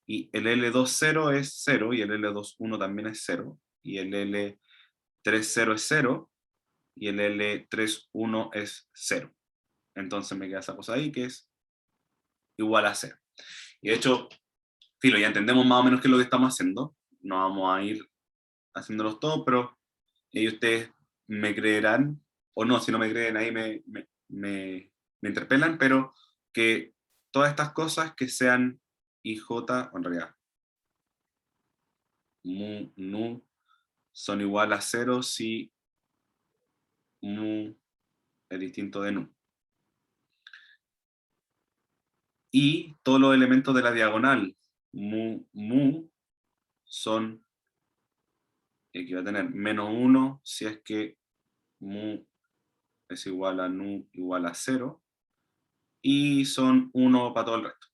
Y el L20 es 0 y el L21 también es 0. Y el L30 es 0 y el L31 es 0. Entonces me queda esa cosa ahí que es igual a 0. Y de hecho, filo, ya entendemos más o menos qué es lo que estamos haciendo. No vamos a ir haciéndolos todos, pero ahí ustedes me creerán, o no, si no me creen ahí me interpelan, pero que todas estas cosas que sean IJ, o en realidad, mu, nu, son igual a 0 si mu es distinto de nu. Y todos los elementos de la diagonal mu son, aquí va a tener menos 1 si es que mu es igual a nu igual a 0, y son 1 para todo el resto.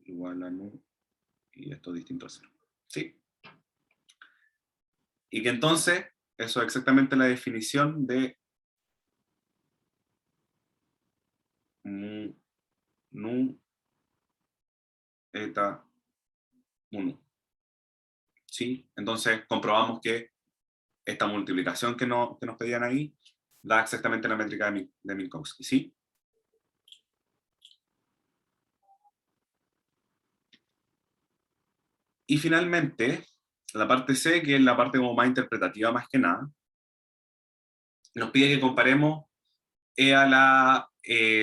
Igual a nu, y esto es distinto a 0. ¿Sí? Y que entonces, eso es exactamente la definición de mu, nu, eta, 1. ¿Sí? Entonces comprobamos que esta multiplicación que nos pedían ahí da exactamente la métrica de Minkowski, ¿sí? Y finalmente, la parte C, que es la parte como más interpretativa más que nada, nos pide que comparemos E a la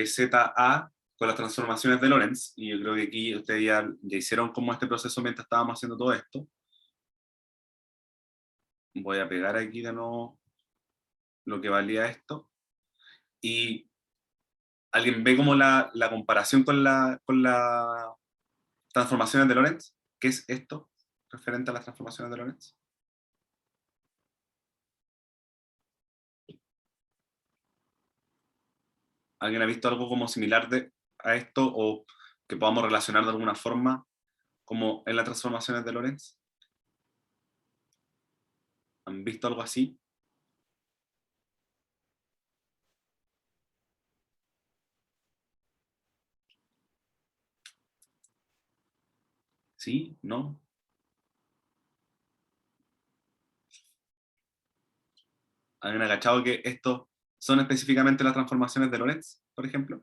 ZA con las transformaciones de Lorentz, y yo creo que aquí ustedes ya hicieron como este proceso mientras estábamos haciendo todo esto. Voy a pegar aquí de nuevo lo que valía esto. Y ¿alguien ve como la comparación con la transformaciones de Lorentz? ¿Qué es esto referente a las transformaciones de Lorentz? ¿Alguien ha visto algo como similar a esto o que podamos relacionar de alguna forma como en las transformaciones de Lorentz? ¿Han visto algo así? ¿Sí? ¿No? ¿Han agachado que estos son específicamente las transformaciones de Lorentz, por ejemplo?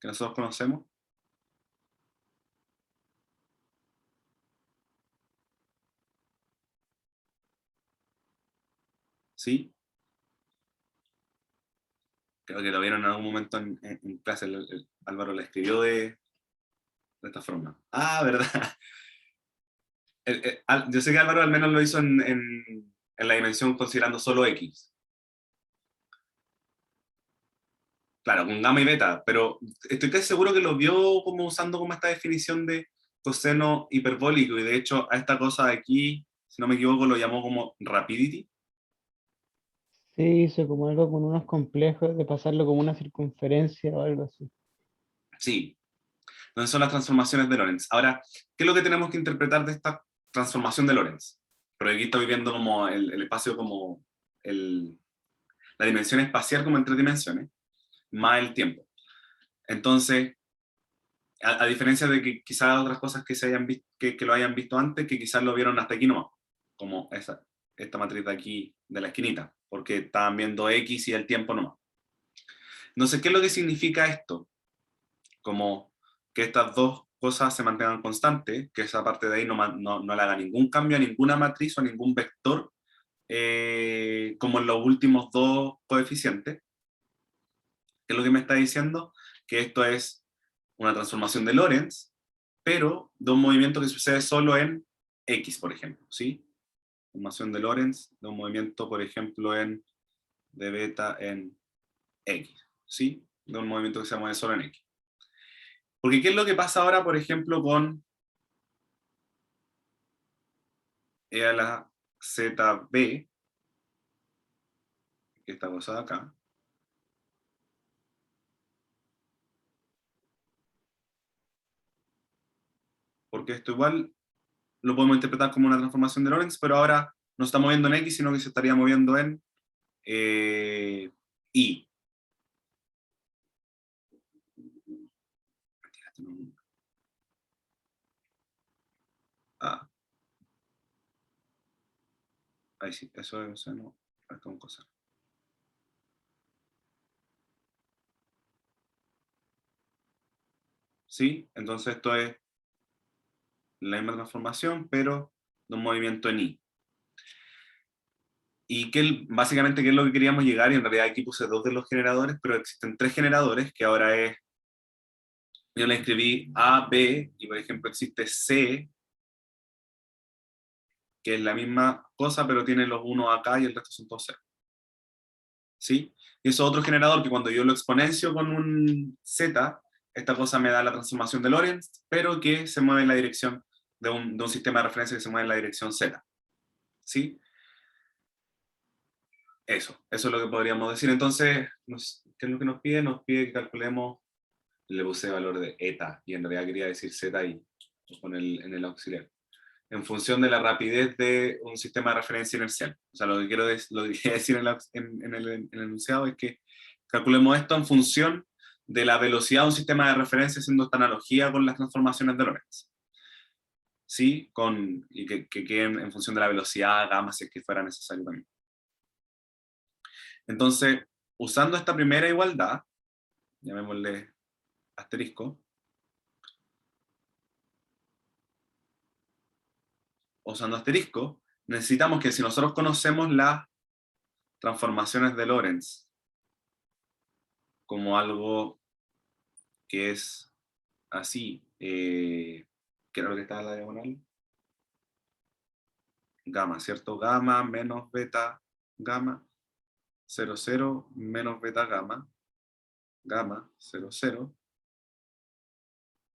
Que nosotros conocemos. ¿Sí? Creo que lo vieron en algún momento en clase. Álvaro la escribió de esta forma. Ah, ¿verdad? Yo sé que Álvaro al menos lo hizo en la dimensión considerando solo X. Claro, con gamma y beta, pero estoy casi seguro que lo vio como usando como esta definición de coseno hiperbólico, y de hecho a esta cosa de aquí, si no me equivoco, lo llamó como rapidity. Sí, hizo como algo con unos complejos de pasarlo como una circunferencia o algo así. Sí, entonces son las transformaciones de Lorentz. Ahora, ¿qué es lo que tenemos que interpretar de esta transformación de Lorentz? Pero aquí estoy viendo como el espacio como la dimensión espacial como en 3 dimensiones, más el tiempo. Entonces, a diferencia de que quizás otras cosas que, se hayan visto, que lo hayan visto antes, que quizás lo vieron hasta aquí nomás, como esta matriz de aquí, de la esquinita, porque estaban viendo X y el tiempo nomás. Entonces, ¿qué es lo que significa esto? Como que estas dos cosas se mantengan constantes, que esa parte de ahí no le haga ningún cambio a ninguna matriz o a ningún vector, como en los últimos dos coeficientes. ¿Qué es lo que me está diciendo? Que esto es una transformación de Lorentz, pero de un movimiento que sucede solo en X, por ejemplo, ¿sí? Transformación de Lorentz de un movimiento, por ejemplo, de beta en X, ¿sí? De un movimiento que se mueve solo en X. Porque ¿qué es lo que pasa ahora, por ejemplo, con E a la ZB, esta cosa de acá? porque esto igual lo podemos interpretar como una transformación de Lorentz, pero ahora no se está moviendo en X, sino que se estaría moviendo en Y. Ah, ahí sí, eso es no, es como cosa. ¿Sí? Entonces esto es la misma transformación, pero de un movimiento en Y. Y que básicamente qué es lo que queríamos llegar, y en realidad aquí puse 2 de los generadores, pero existen 3 generadores, que ahora es, yo le escribí A, B, y por ejemplo existe C, que es la misma cosa, pero tiene los unos acá y el resto son todos cero. ¿Sí? Y eso es otro generador que cuando yo lo exponencio con un Z, esta cosa me da la transformación de Lorentz, pero que se mueve en la dirección de un sistema de referencia que se mueve en la dirección Z. ¿Sí? Eso es lo que podríamos decir. Entonces, ¿qué es lo que nos pide? Nos pide que calculemos, le puse valor de eta, y en realidad quería decir Z y en el auxiliar, en función de la rapidez de un sistema de referencia inercial. O sea, lo que quiero decir en el enunciado es que calculemos esto en función de la velocidad de un sistema de referencia, haciendo esta analogía con las transformaciones de Lorentz. ¿Sí? Y que queden en función de la velocidad gamma, si es que fuera necesario también. Entonces, usando esta primera igualdad, llamémosle asterisco, usando asterisco, necesitamos que si nosotros conocemos las transformaciones de Lorentz como algo que es así, ¿qué era lo que estaba en la diagonal? Gamma, ¿cierto? Gamma menos beta gamma, 0, 0, menos beta gamma, gamma, 0, 0.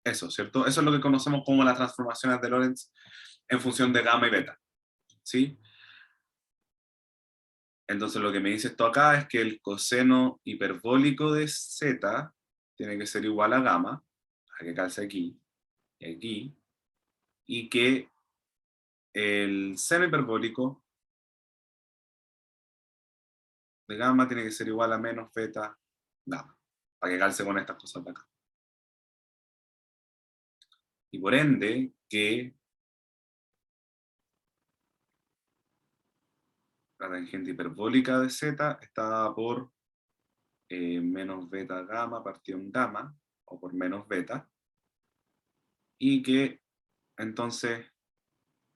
Eso, ¿cierto? Eso es lo que conocemos como las transformaciones de Lorentz en función de gamma y beta. ¿Sí? Entonces lo que me dice esto acá es que el coseno hiperbólico de z tiene que ser igual a gamma, a que calce aquí y aquí, y que el seno hiperbólico de gamma tiene que ser igual a menos beta gamma, para que calce con estas cosas de acá. Y por ende, que la tangente hiperbólica de z está dada por menos beta gamma partido en gamma, o por menos beta, y que entonces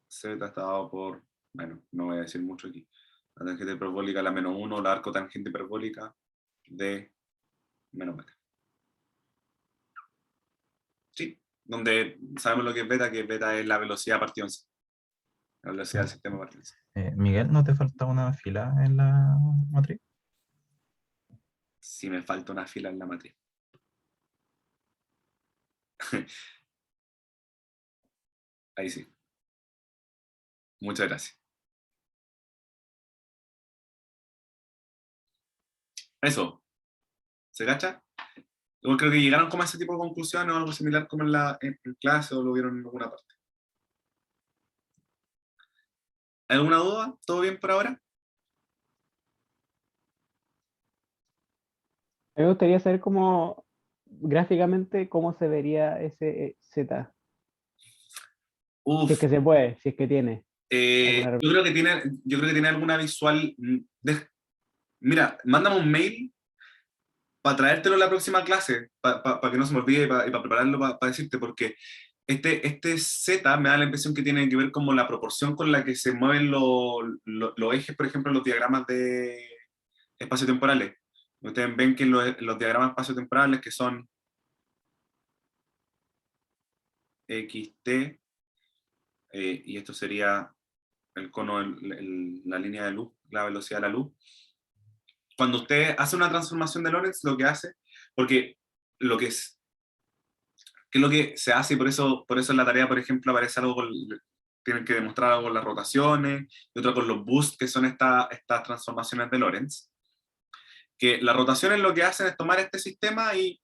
z está dado por, bueno, no voy a decir mucho aquí, la tangente hiperbólica la menos 1, la arco tangente hiperbólica de menos beta. ¿Sí? Donde sabemos lo que es beta es la velocidad partido en C. La velocidad del sistema partido en C. Miguel, ¿no te falta una fila en la matriz? Si me falta una fila en la matriz. Ahí sí. Muchas gracias. Eso. ¿Se cacha? Yo creo que llegaron como a ese tipo de conclusiones o algo similar como en clase o lo vieron en alguna parte. ¿Alguna duda? ¿Todo bien por ahora? A mí me gustaría saber cómo, gráficamente, cómo se vería ese Z. Si es Uf. que se puede, si es que tiene. Yo creo que tiene alguna visual. Mira, mándame un mail para traértelo la próxima clase, para que no se me olvide y para prepararlo para decirte, porque este Z me da la impresión que tiene que ver como la proporción con la que se mueven los ejes, por ejemplo, en los diagramas de espaciotemporales. Ustedes ven que los diagramas espaciotemporales, que son XT, y esto sería el cono, la línea de luz, la velocidad de la luz. Cuando usted hace una transformación de Lorentz, lo que hace, porque lo que es, ¿qué es lo que se hace? Y por eso en la tarea, por ejemplo, aparece algo tienen que demostrar algo con las rotaciones, y otro con los boosts, que son estas transformaciones de Lorentz. Que las rotaciones lo que hacen es tomar este sistema y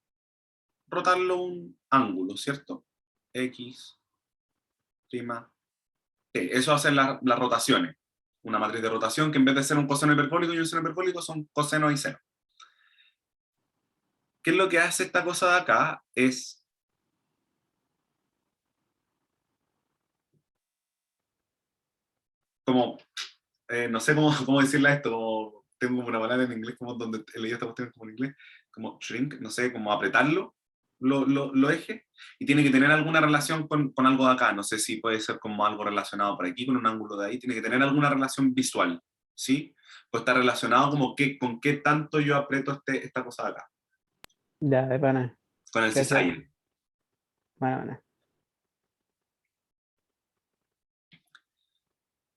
rotarlo un ángulo, ¿cierto? X, prima t. Eso hace las rotaciones. Una matriz de rotación que en vez de ser un coseno hiperbólico y un seno hiperbólico son coseno y seno. ¿Qué es lo que hace esta cosa de acá? Es como, no sé cómo decirle esto, como, tengo como una palabra en inglés, como donde leí esta cuestión como en inglés, como shrink, no sé, como apretarlo, los ejes, y tiene que tener alguna relación con algo de acá, no sé si puede ser como algo relacionado por aquí, con un ángulo de ahí, tiene que tener alguna relación visual, ¿sí? Pues está relacionado como con qué tanto yo aprieto esta cosa de acá, Ya, de pana. con el Gracias. cisail. Bueno.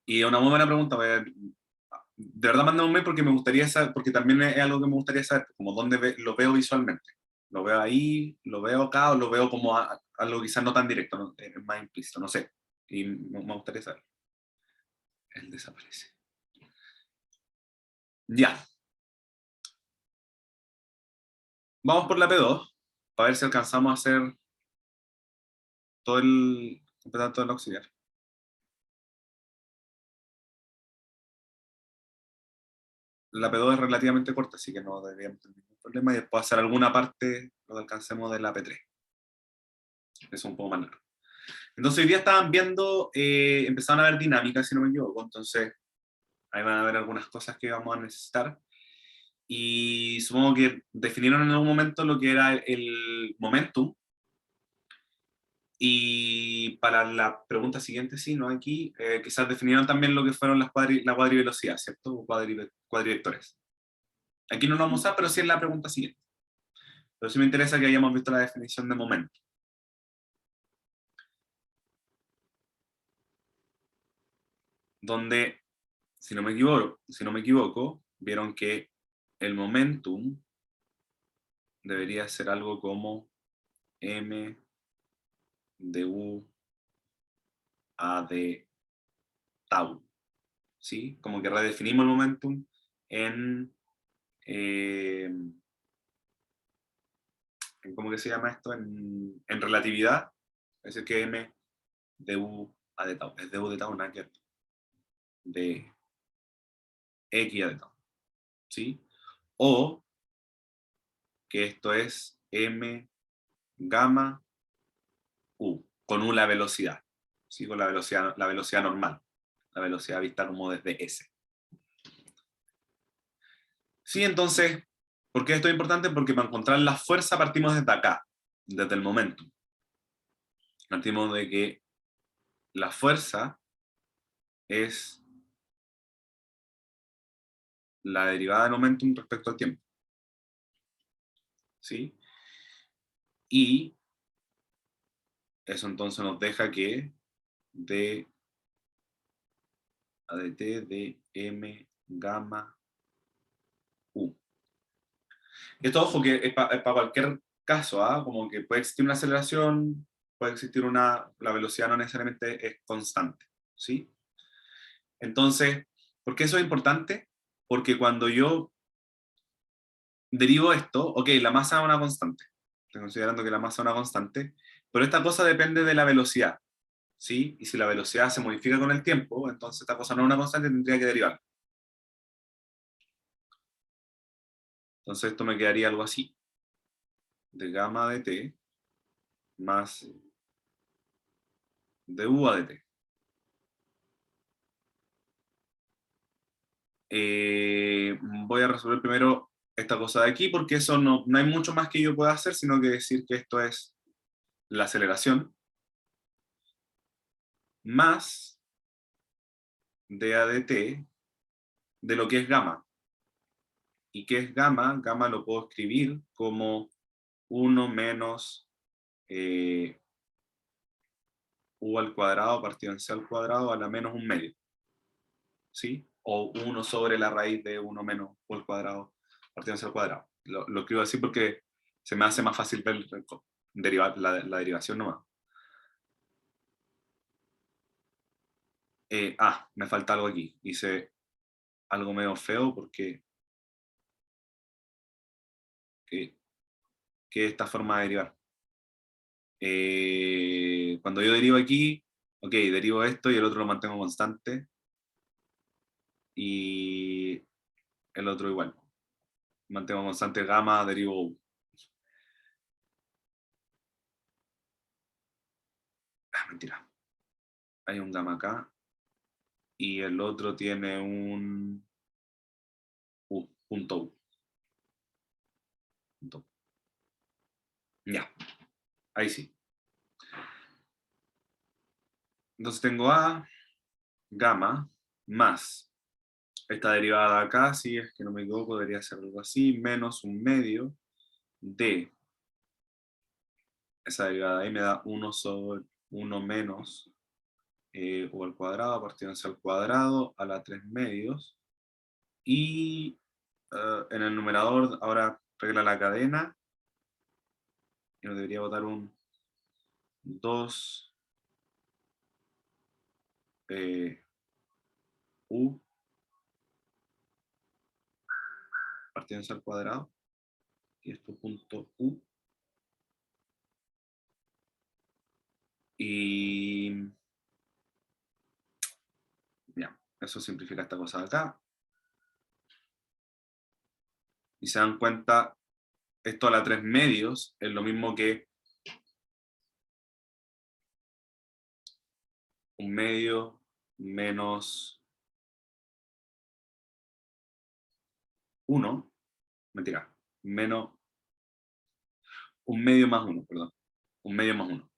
Y una muy buena pregunta, de verdad mándame un mail porque me gustaría saber, porque también es algo que me gustaría saber, como dónde lo veo visualmente. Lo veo ahí, lo veo acá, o lo veo como algo quizás no tan directo, ¿no? Más implícito, no sé. Y me gustaría saber. Él desaparece. Ya. Vamos por la P2, para ver si alcanzamos a hacer completar todo el auxiliar. La P2 es relativamente corta, así que no deberíamos tener ningún problema, y después hacer alguna parte, lo que alcancemos de la P3. Eso es un poco más largo. Entonces hoy día estaban viendo, empezaron a ver dinámicas, si no me equivoco, entonces ahí van a ver algunas cosas que vamos a necesitar. Y supongo que definieron en algún momento lo que era el momentum. Y para la pregunta siguiente, sí, no aquí, quizás definieron también lo que fueron la cuadrivelocidad, ¿cierto? O cuadrivectores. Aquí no lo vamos a usar, pero sí en la pregunta siguiente. Pero sí me interesa que hayamos visto la definición de momento. Donde, si no me equivoco, vieron que el momentum debería ser algo como m de u a de tau, ¿sí? Como que redefinimos el momentum eh, ¿cómo que se llama esto? En relatividad, es decir, que m de u a de tau, es de u de tau, nada que ver, de x a de tau, ¿sí? O que esto es m gamma u, con u la velocidad, ¿sí? Con la velocidad normal, la velocidad vista como desde s. Sí, entonces, ¿por qué esto es importante? Porque para encontrar la fuerza partimos desde acá, desde el momento. Partimos de que la fuerza es la derivada del momentum respecto al tiempo. ¿Sí? Y eso entonces nos deja que d a de t de m gamma u. Esto, ojo, que es para cualquier caso, ¿ah? Como que puede existir una aceleración, puede existir la velocidad no necesariamente es constante, ¿sí? Entonces, ¿por qué eso es importante? Porque cuando yo derivo esto, ok, la masa es una constante, estoy considerando que la masa es una constante, pero esta cosa depende de la velocidad, ¿sí? Y si la velocidad se modifica con el tiempo, entonces esta cosa no es una constante, tendría que derivar. Entonces esto me quedaría algo así, de gamma de t más de u a de t. Voy a resolver primero esta cosa de aquí, porque eso no hay mucho más que yo pueda hacer, sino que decir que esto es la aceleración más dA de t de lo que es gamma. ¿Y qué es gamma? Gamma lo puedo escribir como 1 menos u al cuadrado partido en c al cuadrado a la menos un medio, ¿sí? O 1 sobre la raíz de 1 menos u al cuadrado partido en c al cuadrado. Lo escribo así porque se me hace más fácil ver derivar la derivación nomás. Me falta algo aquí. Hice algo medio feo porque que esta forma de derivar. Cuando yo derivo aquí, Ok, derivo esto y el otro lo mantengo constante. Y el otro igual. Mantengo constante gamma, derivo U. Mentira. Hay un gamma acá. Y el otro tiene un U, punto U. Punto U. Ya, ahí sí. Entonces tengo A, gamma, más esta derivada de acá, si es que no me equivoco, debería ser algo así, menos un medio de esa derivada ahí me da 1 sobre 1 menos U al cuadrado, partido hacia el cuadrado, a la 3 medios. Y en el numerador ahora regla la cadena. Y nos debería botar un 2 U partido hacia el cuadrado. Y esto punto U. Y ya, eso simplifica esta cosa de acá. Y se dan cuenta, esto a la 3 medios es lo mismo que un medio menos 1, mentira, menos un medio más 1, perdón, un medio más 1.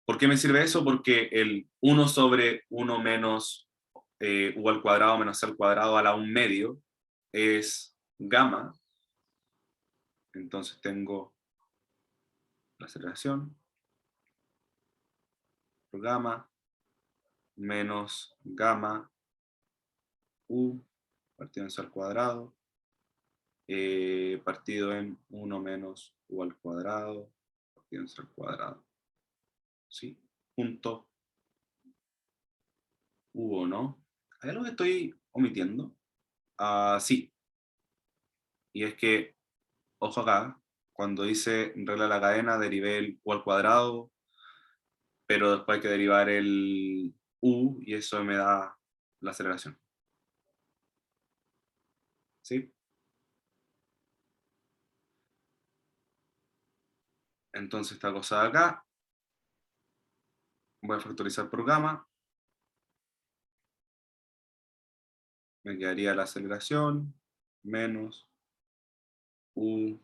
¿Por qué me sirve eso? Porque el 1 sobre 1 menos U al cuadrado menos C al cuadrado a la 1 medio es gamma. Entonces tengo la aceleración por gamma menos gamma U partido en C al cuadrado partido en 1 menos U al cuadrado partido en C al cuadrado. ¿Sí? Punto U o no. ¿Hay algo que estoy omitiendo? Sí. Y es que, ojo acá, cuando dice regla de la cadena, derivé el U al cuadrado, pero después hay que derivar el U y eso me da la aceleración. ¿Sí? Entonces esta cosa de acá, voy a factorizar por gamma, me quedaría la aceleración menos U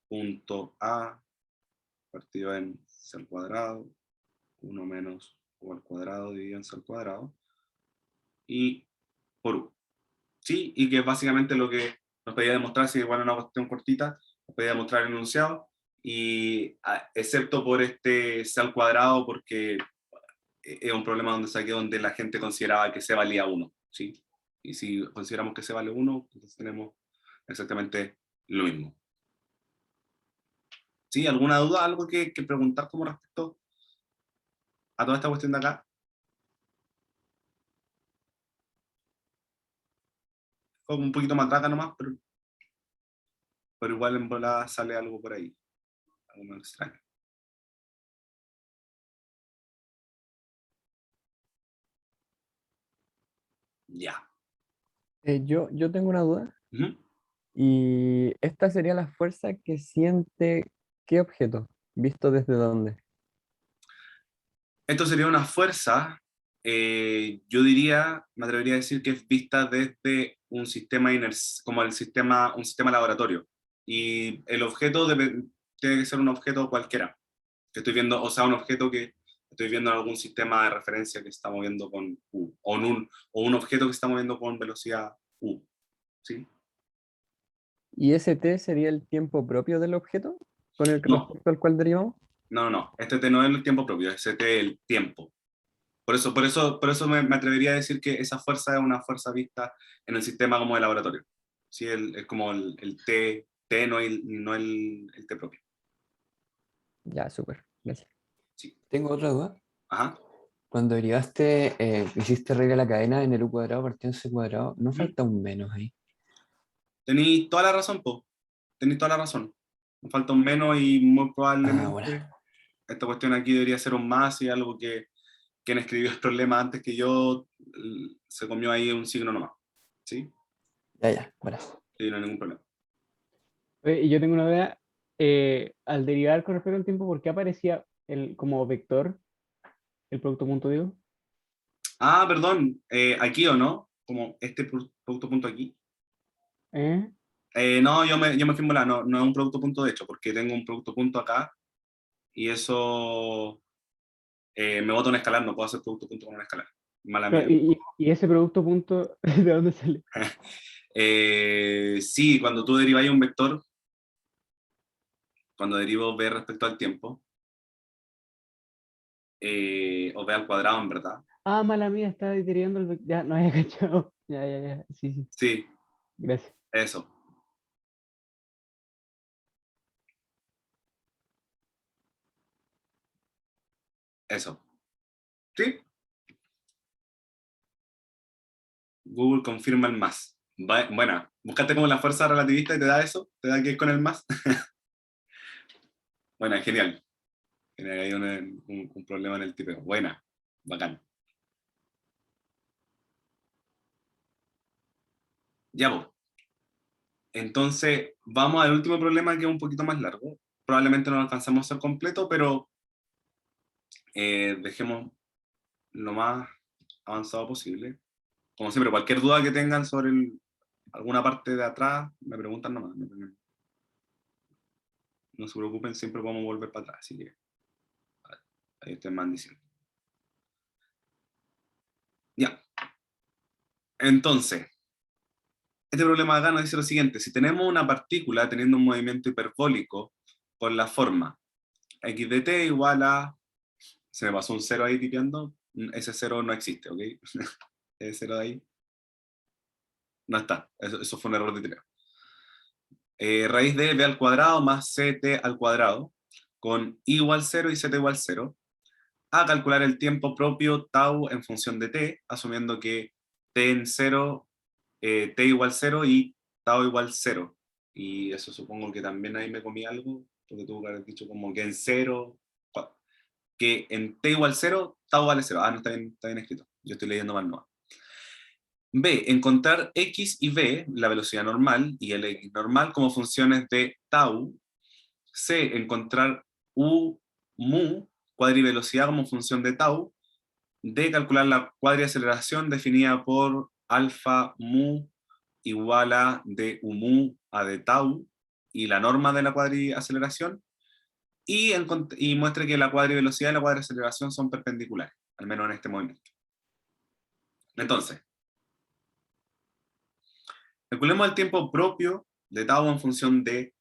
punto A partido en C al cuadrado, 1 menos U al cuadrado dividido en C al cuadrado, y por U. ¿Sí? Y que es básicamente lo que nos pedía demostrar, si igual una cuestión cortita, nos pedía demostrar el enunciado, y excepto por este C al cuadrado, porque es un problema donde saqué donde la gente consideraba que C valía 1, ¿sí? Y si consideramos que C vale 1, entonces tenemos exactamente lo mismo. ¿Sí? ¿Alguna duda? ¿Algo que preguntar como respecto a toda esta cuestión de acá? Como un poquito más atrás nomás, pero igual en volada sale algo por ahí. Algo más extraño. Ya. Yo tengo una duda. Ujú. Y esta sería la fuerza que siente qué objeto, visto desde dónde. Esto sería una fuerza, yo diría, me atrevería a decir que es vista desde un sistema como un sistema laboratorio. Y el objeto tiene que ser un objeto cualquiera. Que estoy viendo, o sea, un objeto que estoy viendo en algún sistema de referencia que se está moviendo con U, o un objeto que se está moviendo con velocidad U. ¿Sí? ¿Y ese t sería el tiempo propio del objeto con el No, respecto al cual derivamos? no. Este T no es el tiempo propio, este T es el tiempo. Por eso me atrevería a decir que esa fuerza es una fuerza vista en el sistema como de laboratorio. Sí, es como el T no el T propio. Ya, súper, gracias. Sí. Tengo otra duda. Ajá. Cuando derivaste, hiciste regla de la cadena en el u cuadrado partido en c cuadrado, ¿no Ujú. falta un menos ahí? Tenéis toda la razón, po. Tenéis toda la razón. Me falta un menos y muy Ah, bueno. probablemente esta cuestión aquí debería ser un más y algo que quien escribió el problema antes que yo se comió ahí un signo nomás. ¿Sí? Ya, bueno. Sí, no hay ningún problema. Oye, y yo tengo una duda, al derivar con respecto al tiempo, ¿por qué aparecía como vector el producto punto, digo? Ah, perdón, aquí o no, como este producto punto aquí. ¿Eh? No, yo me fui en volada, no es un producto punto de hecho, porque tengo un producto punto acá y eso me bota un escalar, no puedo hacer producto punto con un escalar. Mala mía. Claro, y ese producto punto, ¿de dónde sale? Sí, cuando tú derivas un vector, cuando derivo b respecto al tiempo, o b al cuadrado en verdad. Ah, mala mía, estaba derivando el vector. Ya, no había cachado. Ya. Sí, sí. Sí, Gracias. eso. Eso. ¿Sí? Google confirma el más. Buena, búscate como la fuerza relativista y te da eso, te da que es con el más. Buena, genial. Tiene ahí un problema en el tipeo. Buena, bacán. Ya, pues. Entonces, vamos al último problema que es un poquito más largo. Probablemente no lo alcanzamos a hacer completo, pero dejemos lo más avanzado posible. Como siempre, cualquier duda que tengan sobre alguna parte de atrás, me preguntan nomás. No se preocupen, siempre podemos volver para atrás. Así que ahí ustedes me van diciendo. Ya. Entonces, este problema de acá nos dice lo siguiente. Si tenemos una partícula teniendo un movimiento hiperbólico con la forma x de t igual a... Se me pasó un 0 ahí tipeando. Ese 0 no existe, ¿ok? Ese 0 de ahí no está. Eso fue un error de tipeo. Raíz de b al cuadrado más ct al cuadrado con i igual 0 y z igual 0 a calcular el tiempo propio tau en función de t, asumiendo que t en 0, t igual 0 y tau igual 0. Y eso supongo que también ahí me comí algo, porque tuvo que haber dicho como que en 0, que en t igual 0, tau vale 0. Ah, no, está bien escrito. Yo estoy leyendo mal no. B, encontrar x y b, la velocidad normal, y el x normal como funciones de tau. C, encontrar u mu, cuadrivelocidad como función de tau. D, calcular la cuadriaceleración definida por alfa mu igual a d u mu a d tau, y la norma de la cuadriaceleración. Y muestre que la cuadrivelocidad y la cuadriaceleración son perpendiculares, al menos en este movimiento. Entonces, calculemos el tiempo propio de tau en función de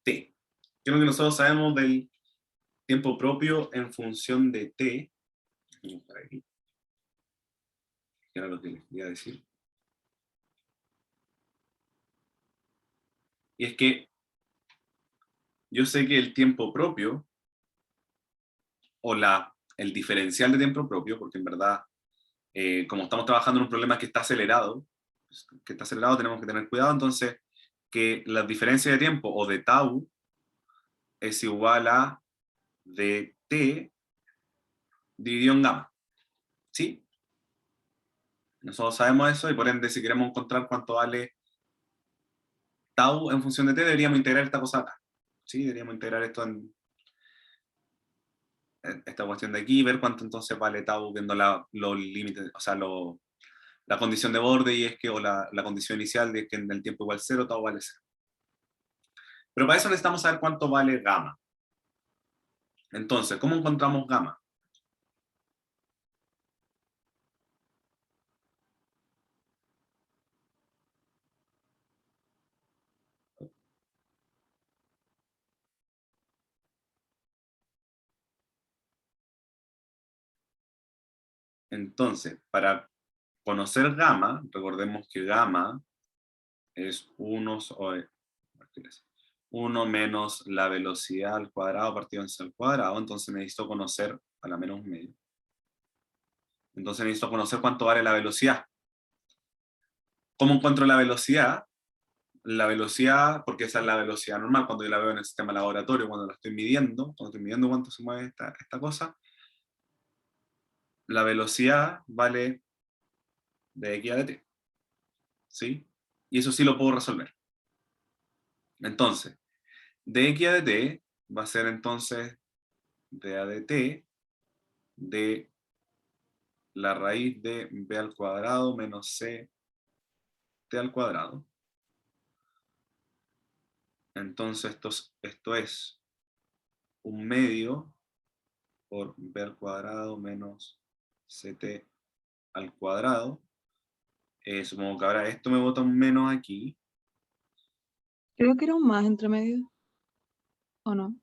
t. ¿Qué es lo que nosotros sabemos del tiempo propio en función de t? Para aquí. ¿Qué era lo que les quería decir? Y es que yo sé que el tiempo propio, o el diferencial de tiempo propio, porque en verdad, como estamos trabajando en un problema que está acelerado, tenemos que tener cuidado, entonces, que la diferencia de tiempo, o de tau, es igual a dt dividido en gamma. ¿Sí? Nosotros sabemos eso, y por ende, si queremos encontrar cuánto vale tau en función de t, deberíamos integrar esta cosa acá. ¿Sí? Deberíamos integrar esto en esta cuestión de aquí, ver cuánto entonces vale tau viendo los límites, o sea, la condición de borde, y es que, o la condición inicial de que en el tiempo igual 0, tau vale 0. Pero para eso necesitamos saber cuánto vale gamma. Entonces, ¿cómo encontramos gamma? Entonces, para conocer gamma, recordemos que gamma es 1 menos la velocidad al cuadrado partido en c al cuadrado, entonces necesito conocer a la menos medio. Entonces necesito conocer cuánto vale la velocidad. ¿Cómo encuentro la velocidad? la velocidad, porque esa es la velocidad normal cuando yo la veo en el sistema laboratorio, cuando la estoy midiendo, cuando estoy midiendo cuánto se mueve esta cosa, la velocidad vale de x a dt, ¿sí? Y eso sí lo puedo resolver. Entonces, de x a dt va a ser entonces de a dt de la raíz de b al cuadrado menos c t al cuadrado. Entonces esto es un medio por b al cuadrado menos ct al cuadrado. Supongo que ahora esto me bota un menos aquí. Creo que era un más entre medio. ¿O no?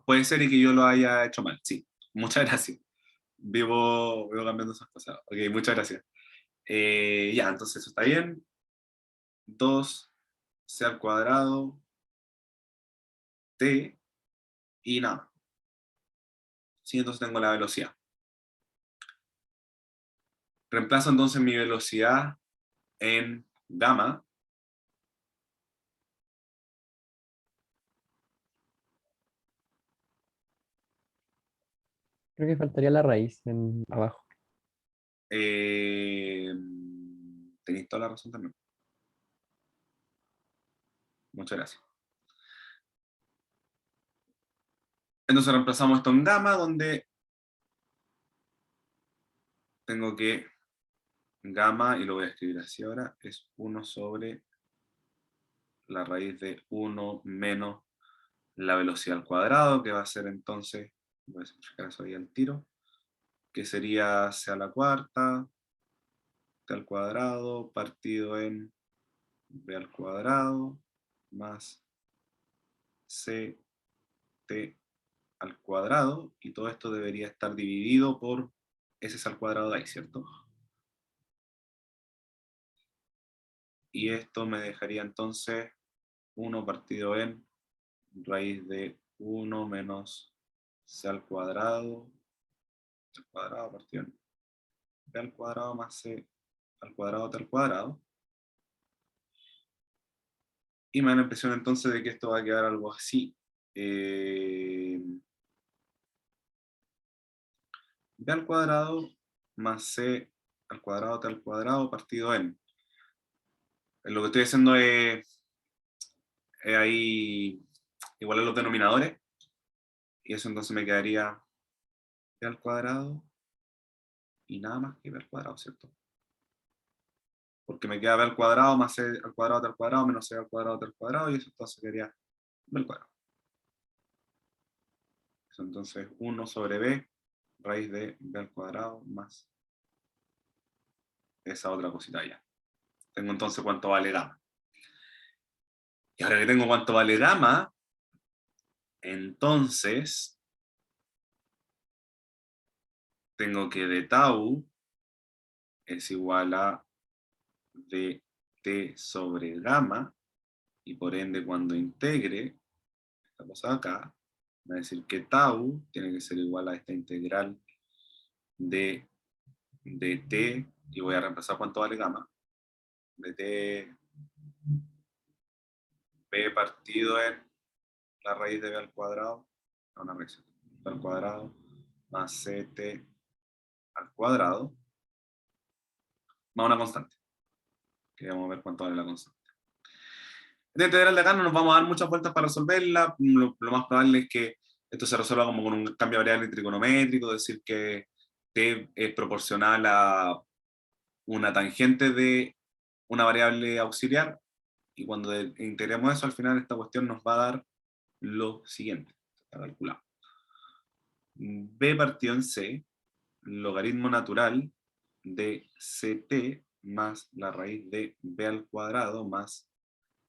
Puede ser y que yo lo haya hecho mal, sí. Muchas gracias. Vivo cambiando esas cosas. Ok, muchas gracias. Ya, entonces eso está bien. 2c al cuadrado t y nada. Sí, entonces tengo la velocidad. Reemplazo entonces mi velocidad en gamma. Creo que faltaría la raíz en abajo. Tenéis toda la razón también. Muchas gracias. Entonces reemplazamos esto en gamma, donde tengo que gamma, y lo voy a escribir así ahora, es 1 sobre la raíz de 1 menos la velocidad al cuadrado, que va a ser entonces, voy a simplificar eso ahí al tiro, que sería c a la cuarta, t al cuadrado, partido en b al cuadrado, más c t al cuadrado, y todo esto debería estar dividido por s al cuadrado de ahí, ¿cierto? Y esto me dejaría entonces 1 partido en raíz de 1 menos c al cuadrado partido en b al cuadrado más c al cuadrado t al cuadrado. Y me da la impresión entonces de que esto va a quedar algo así. B al cuadrado más c al cuadrado t al cuadrado partido n. Lo que estoy haciendo es ahí igualar los denominadores. Y eso entonces me quedaría b al cuadrado y nada más que b al cuadrado, ¿cierto? Porque me queda b al cuadrado más c al cuadrado t al cuadrado menos c al cuadrado t al cuadrado, y eso entonces quedaría b al cuadrado. Eso entonces 1 sobre b raíz de b al cuadrado más esa otra cosita allá. Tengo entonces cuánto vale gamma. Y ahora que tengo cuánto vale gamma, entonces tengo que de tau es igual a dt sobre gamma, y por ende cuando integre esta cosa de acá, va a decir que tau tiene que ser igual a esta integral de dt, y voy a reemplazar cuánto vale gamma, dt b partido en la raíz de b al cuadrado, no, una raíz, b al cuadrado, más ct al cuadrado, más una constante, que vamos a ver cuánto vale la constante. Esta integral de acá no nos vamos a dar muchas vueltas para resolverla. Lo más probable es que esto se resuelva como con un cambio de variable trigonométrico, es decir, que t es proporcional a una tangente de una variable auxiliar, y cuando integremos eso, al final esta cuestión nos va a dar lo siguiente, está calculado. B partido en C, logaritmo natural de ct más la raíz de b al cuadrado más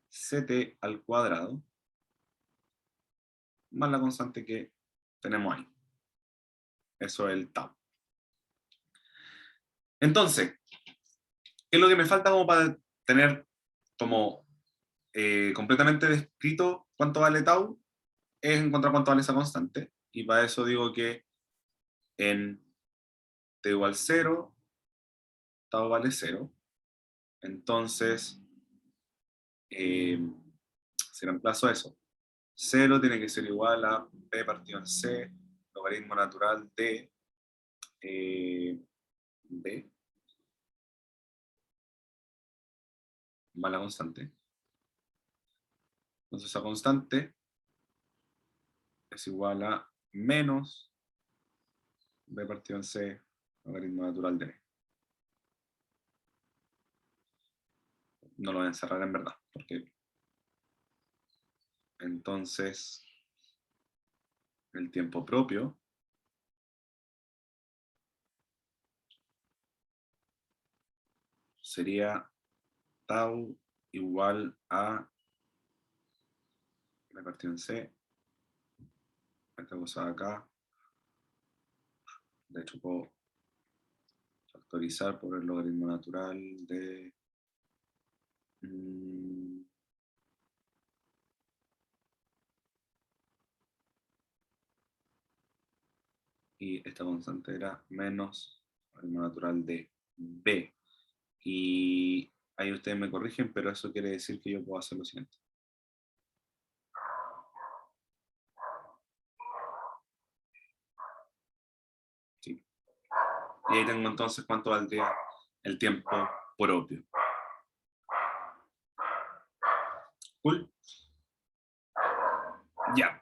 ct al cuadrado, más la constante que tenemos ahí. Eso es el tau. Entonces, ¿qué es lo que me falta como para tener como completamente descrito cuánto vale tau? Es encontrar cuánto vale esa constante. Y para eso digo que en t igual 0, tau vale 0. Entonces, Si reemplazo eso, 0 tiene que ser igual a b partido en c, logaritmo natural de b, más la constante. Entonces esa constante es igual a menos b partido en c, logaritmo natural de b. No lo voy a encerrar en verdad, porque entonces el tiempo propio sería tau igual a b partido en c, esta cosa de acá, de hecho puedo factorizar por el logaritmo natural de y esta constante era menos logaritmo natural de b. Y ahí ustedes me corrigen, pero eso quiere decir que yo puedo hacer lo siguiente. Sí. Y ahí tengo entonces cuánto valdría el tiempo propio. Cool. Ya.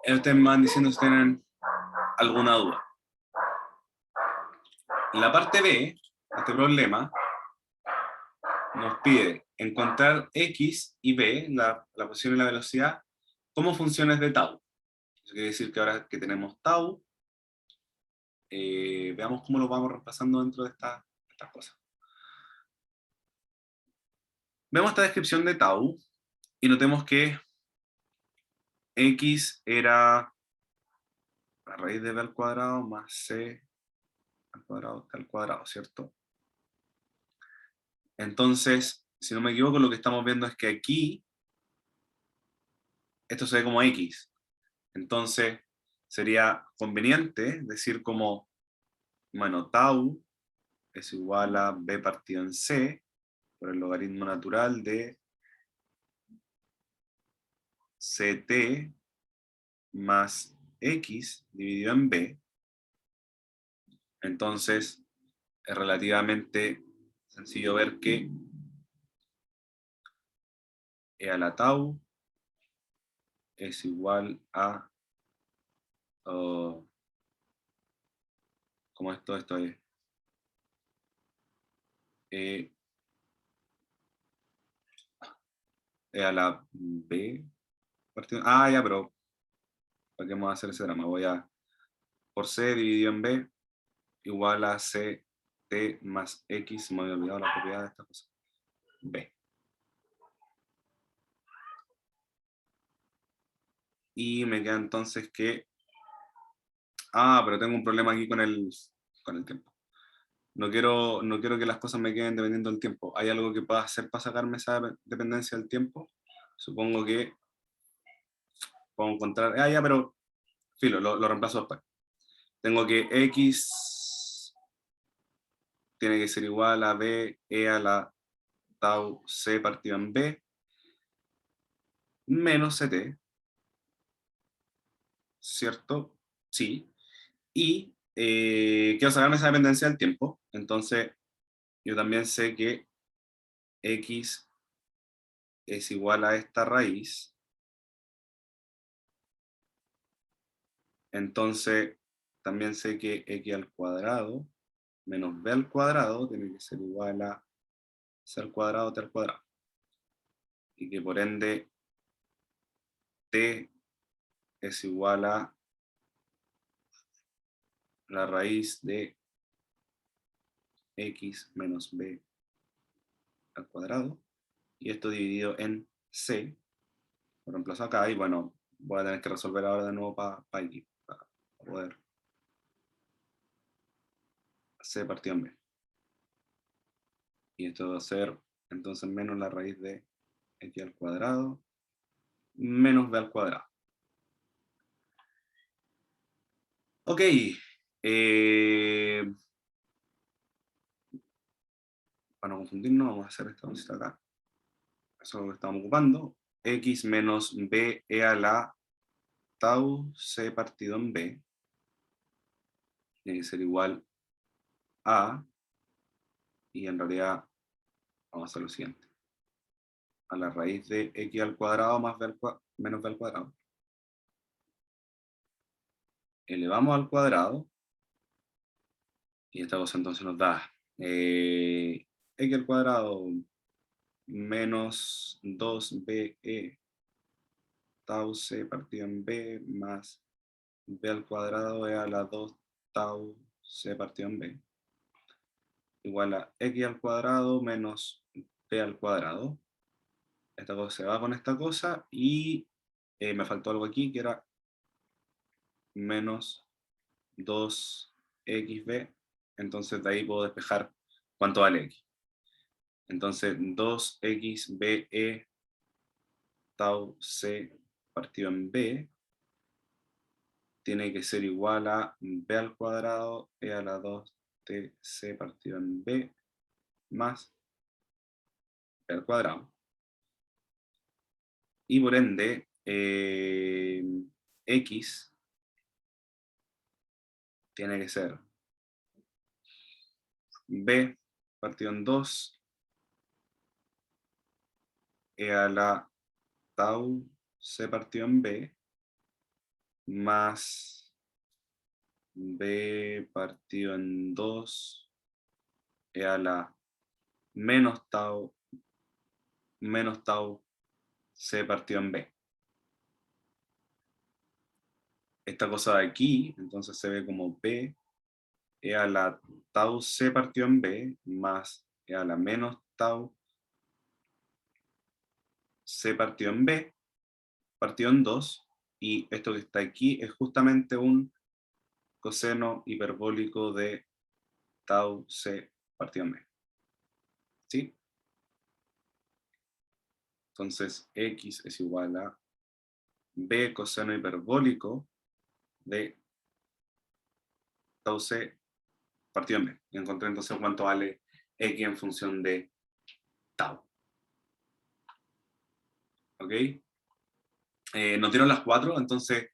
Ustedes me van diciendo si tienen alguna duda. La parte B de este problema nos pide encontrar x y b, la posición y la velocidad, como funciones de tau. Eso quiere decir que ahora que tenemos tau, veamos cómo lo vamos reemplazando dentro de estas cosas. Vemos esta descripción de tau y notemos que x era la raíz de b al cuadrado más c al cuadrado, ¿cierto? Entonces, si no me equivoco, lo que estamos viendo es que aquí esto se ve como x. Entonces, sería conveniente decir como, bueno, tau es igual a b partido en c por el logaritmo natural de ct más x dividido en b. Entonces, es relativamente sencillo ver que e a la tau es igual a, ¿cómo esto es? E a la b partido, ya, pero ¿para qué vamos a hacer ese drama? Voy a, por c dividido en b, igual a ct más x, me había olvidado la propiedad de esta cosa, b. Y me queda entonces que, pero tengo un problema aquí con el tiempo. No quiero que las cosas me queden dependiendo del tiempo. ¿Hay algo que pueda hacer para sacarme esa dependencia del tiempo? Supongo que puedo encontrar, ya, pero filo, lo reemplazo después. Tengo que x tiene que ser igual a b e a la tau c partido en b menos ct, ¿cierto? Sí. Y quiero sacarme esa dependencia del tiempo, entonces yo también sé que x es igual a esta raíz, entonces también sé que x al cuadrado menos b al cuadrado tiene que ser igual a c al cuadrado, t al cuadrado. Y que por ende t es igual a la raíz de x menos b al cuadrado. Y esto dividido en c. Lo reemplazo acá y bueno, voy a tener que resolver ahora de nuevo para poder c partido en b. Y esto va a ser entonces menos la raíz de x al cuadrado menos b al cuadrado. Ok. Para no confundirnos, vamos a hacer esta cosita acá. eso es lo que estamos ocupando, x menos b e a la tau c partido en b, tiene que ser igual a, y en realidad vamos a hacer lo siguiente, a la raíz de x al cuadrado más b menos b al cuadrado. Elevamos al cuadrado, y esta cosa entonces nos da x al cuadrado menos 2be tau c partido en b más b al cuadrado e a la 2 tau c partido en b igual a x al cuadrado menos b al cuadrado. Esta cosa se va con esta cosa y me faltó algo aquí que era menos 2xb, entonces de ahí puedo despejar cuánto vale x. Entonces 2xbe tau c partido en b tiene que ser igual a b al cuadrado e a la 2tc partido en b más b al cuadrado. Y por ende, x tiene que ser b partido en 2 e a la tau c partido en b más b partido en 2 e a la menos tau c partido en b. Esta cosa de aquí, entonces se ve como b e a la tau c partido en b más e a la menos tau c partido en b partido en 2, y esto que está aquí es justamente un coseno hiperbólico de tau c partido en b. ¿Sí? Entonces x es igual a b coseno hiperbólico de tau c partido en b. Y encontré entonces cuánto vale x en función de tau. ¿Ok? Nos dieron las 4, entonces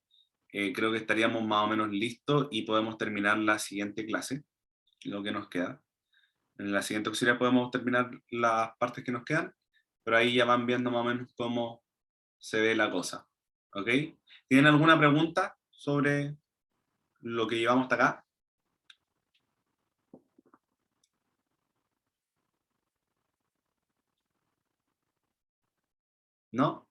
creo que estaríamos más o menos listos y podemos terminar la siguiente clase, lo que nos queda. En la siguiente auxiliar podemos terminar las partes que nos quedan, pero ahí ya van viendo más o menos cómo se ve la cosa. ¿Ok? ¿Tienen alguna pregunta sobre lo que llevamos hasta acá? ¿No?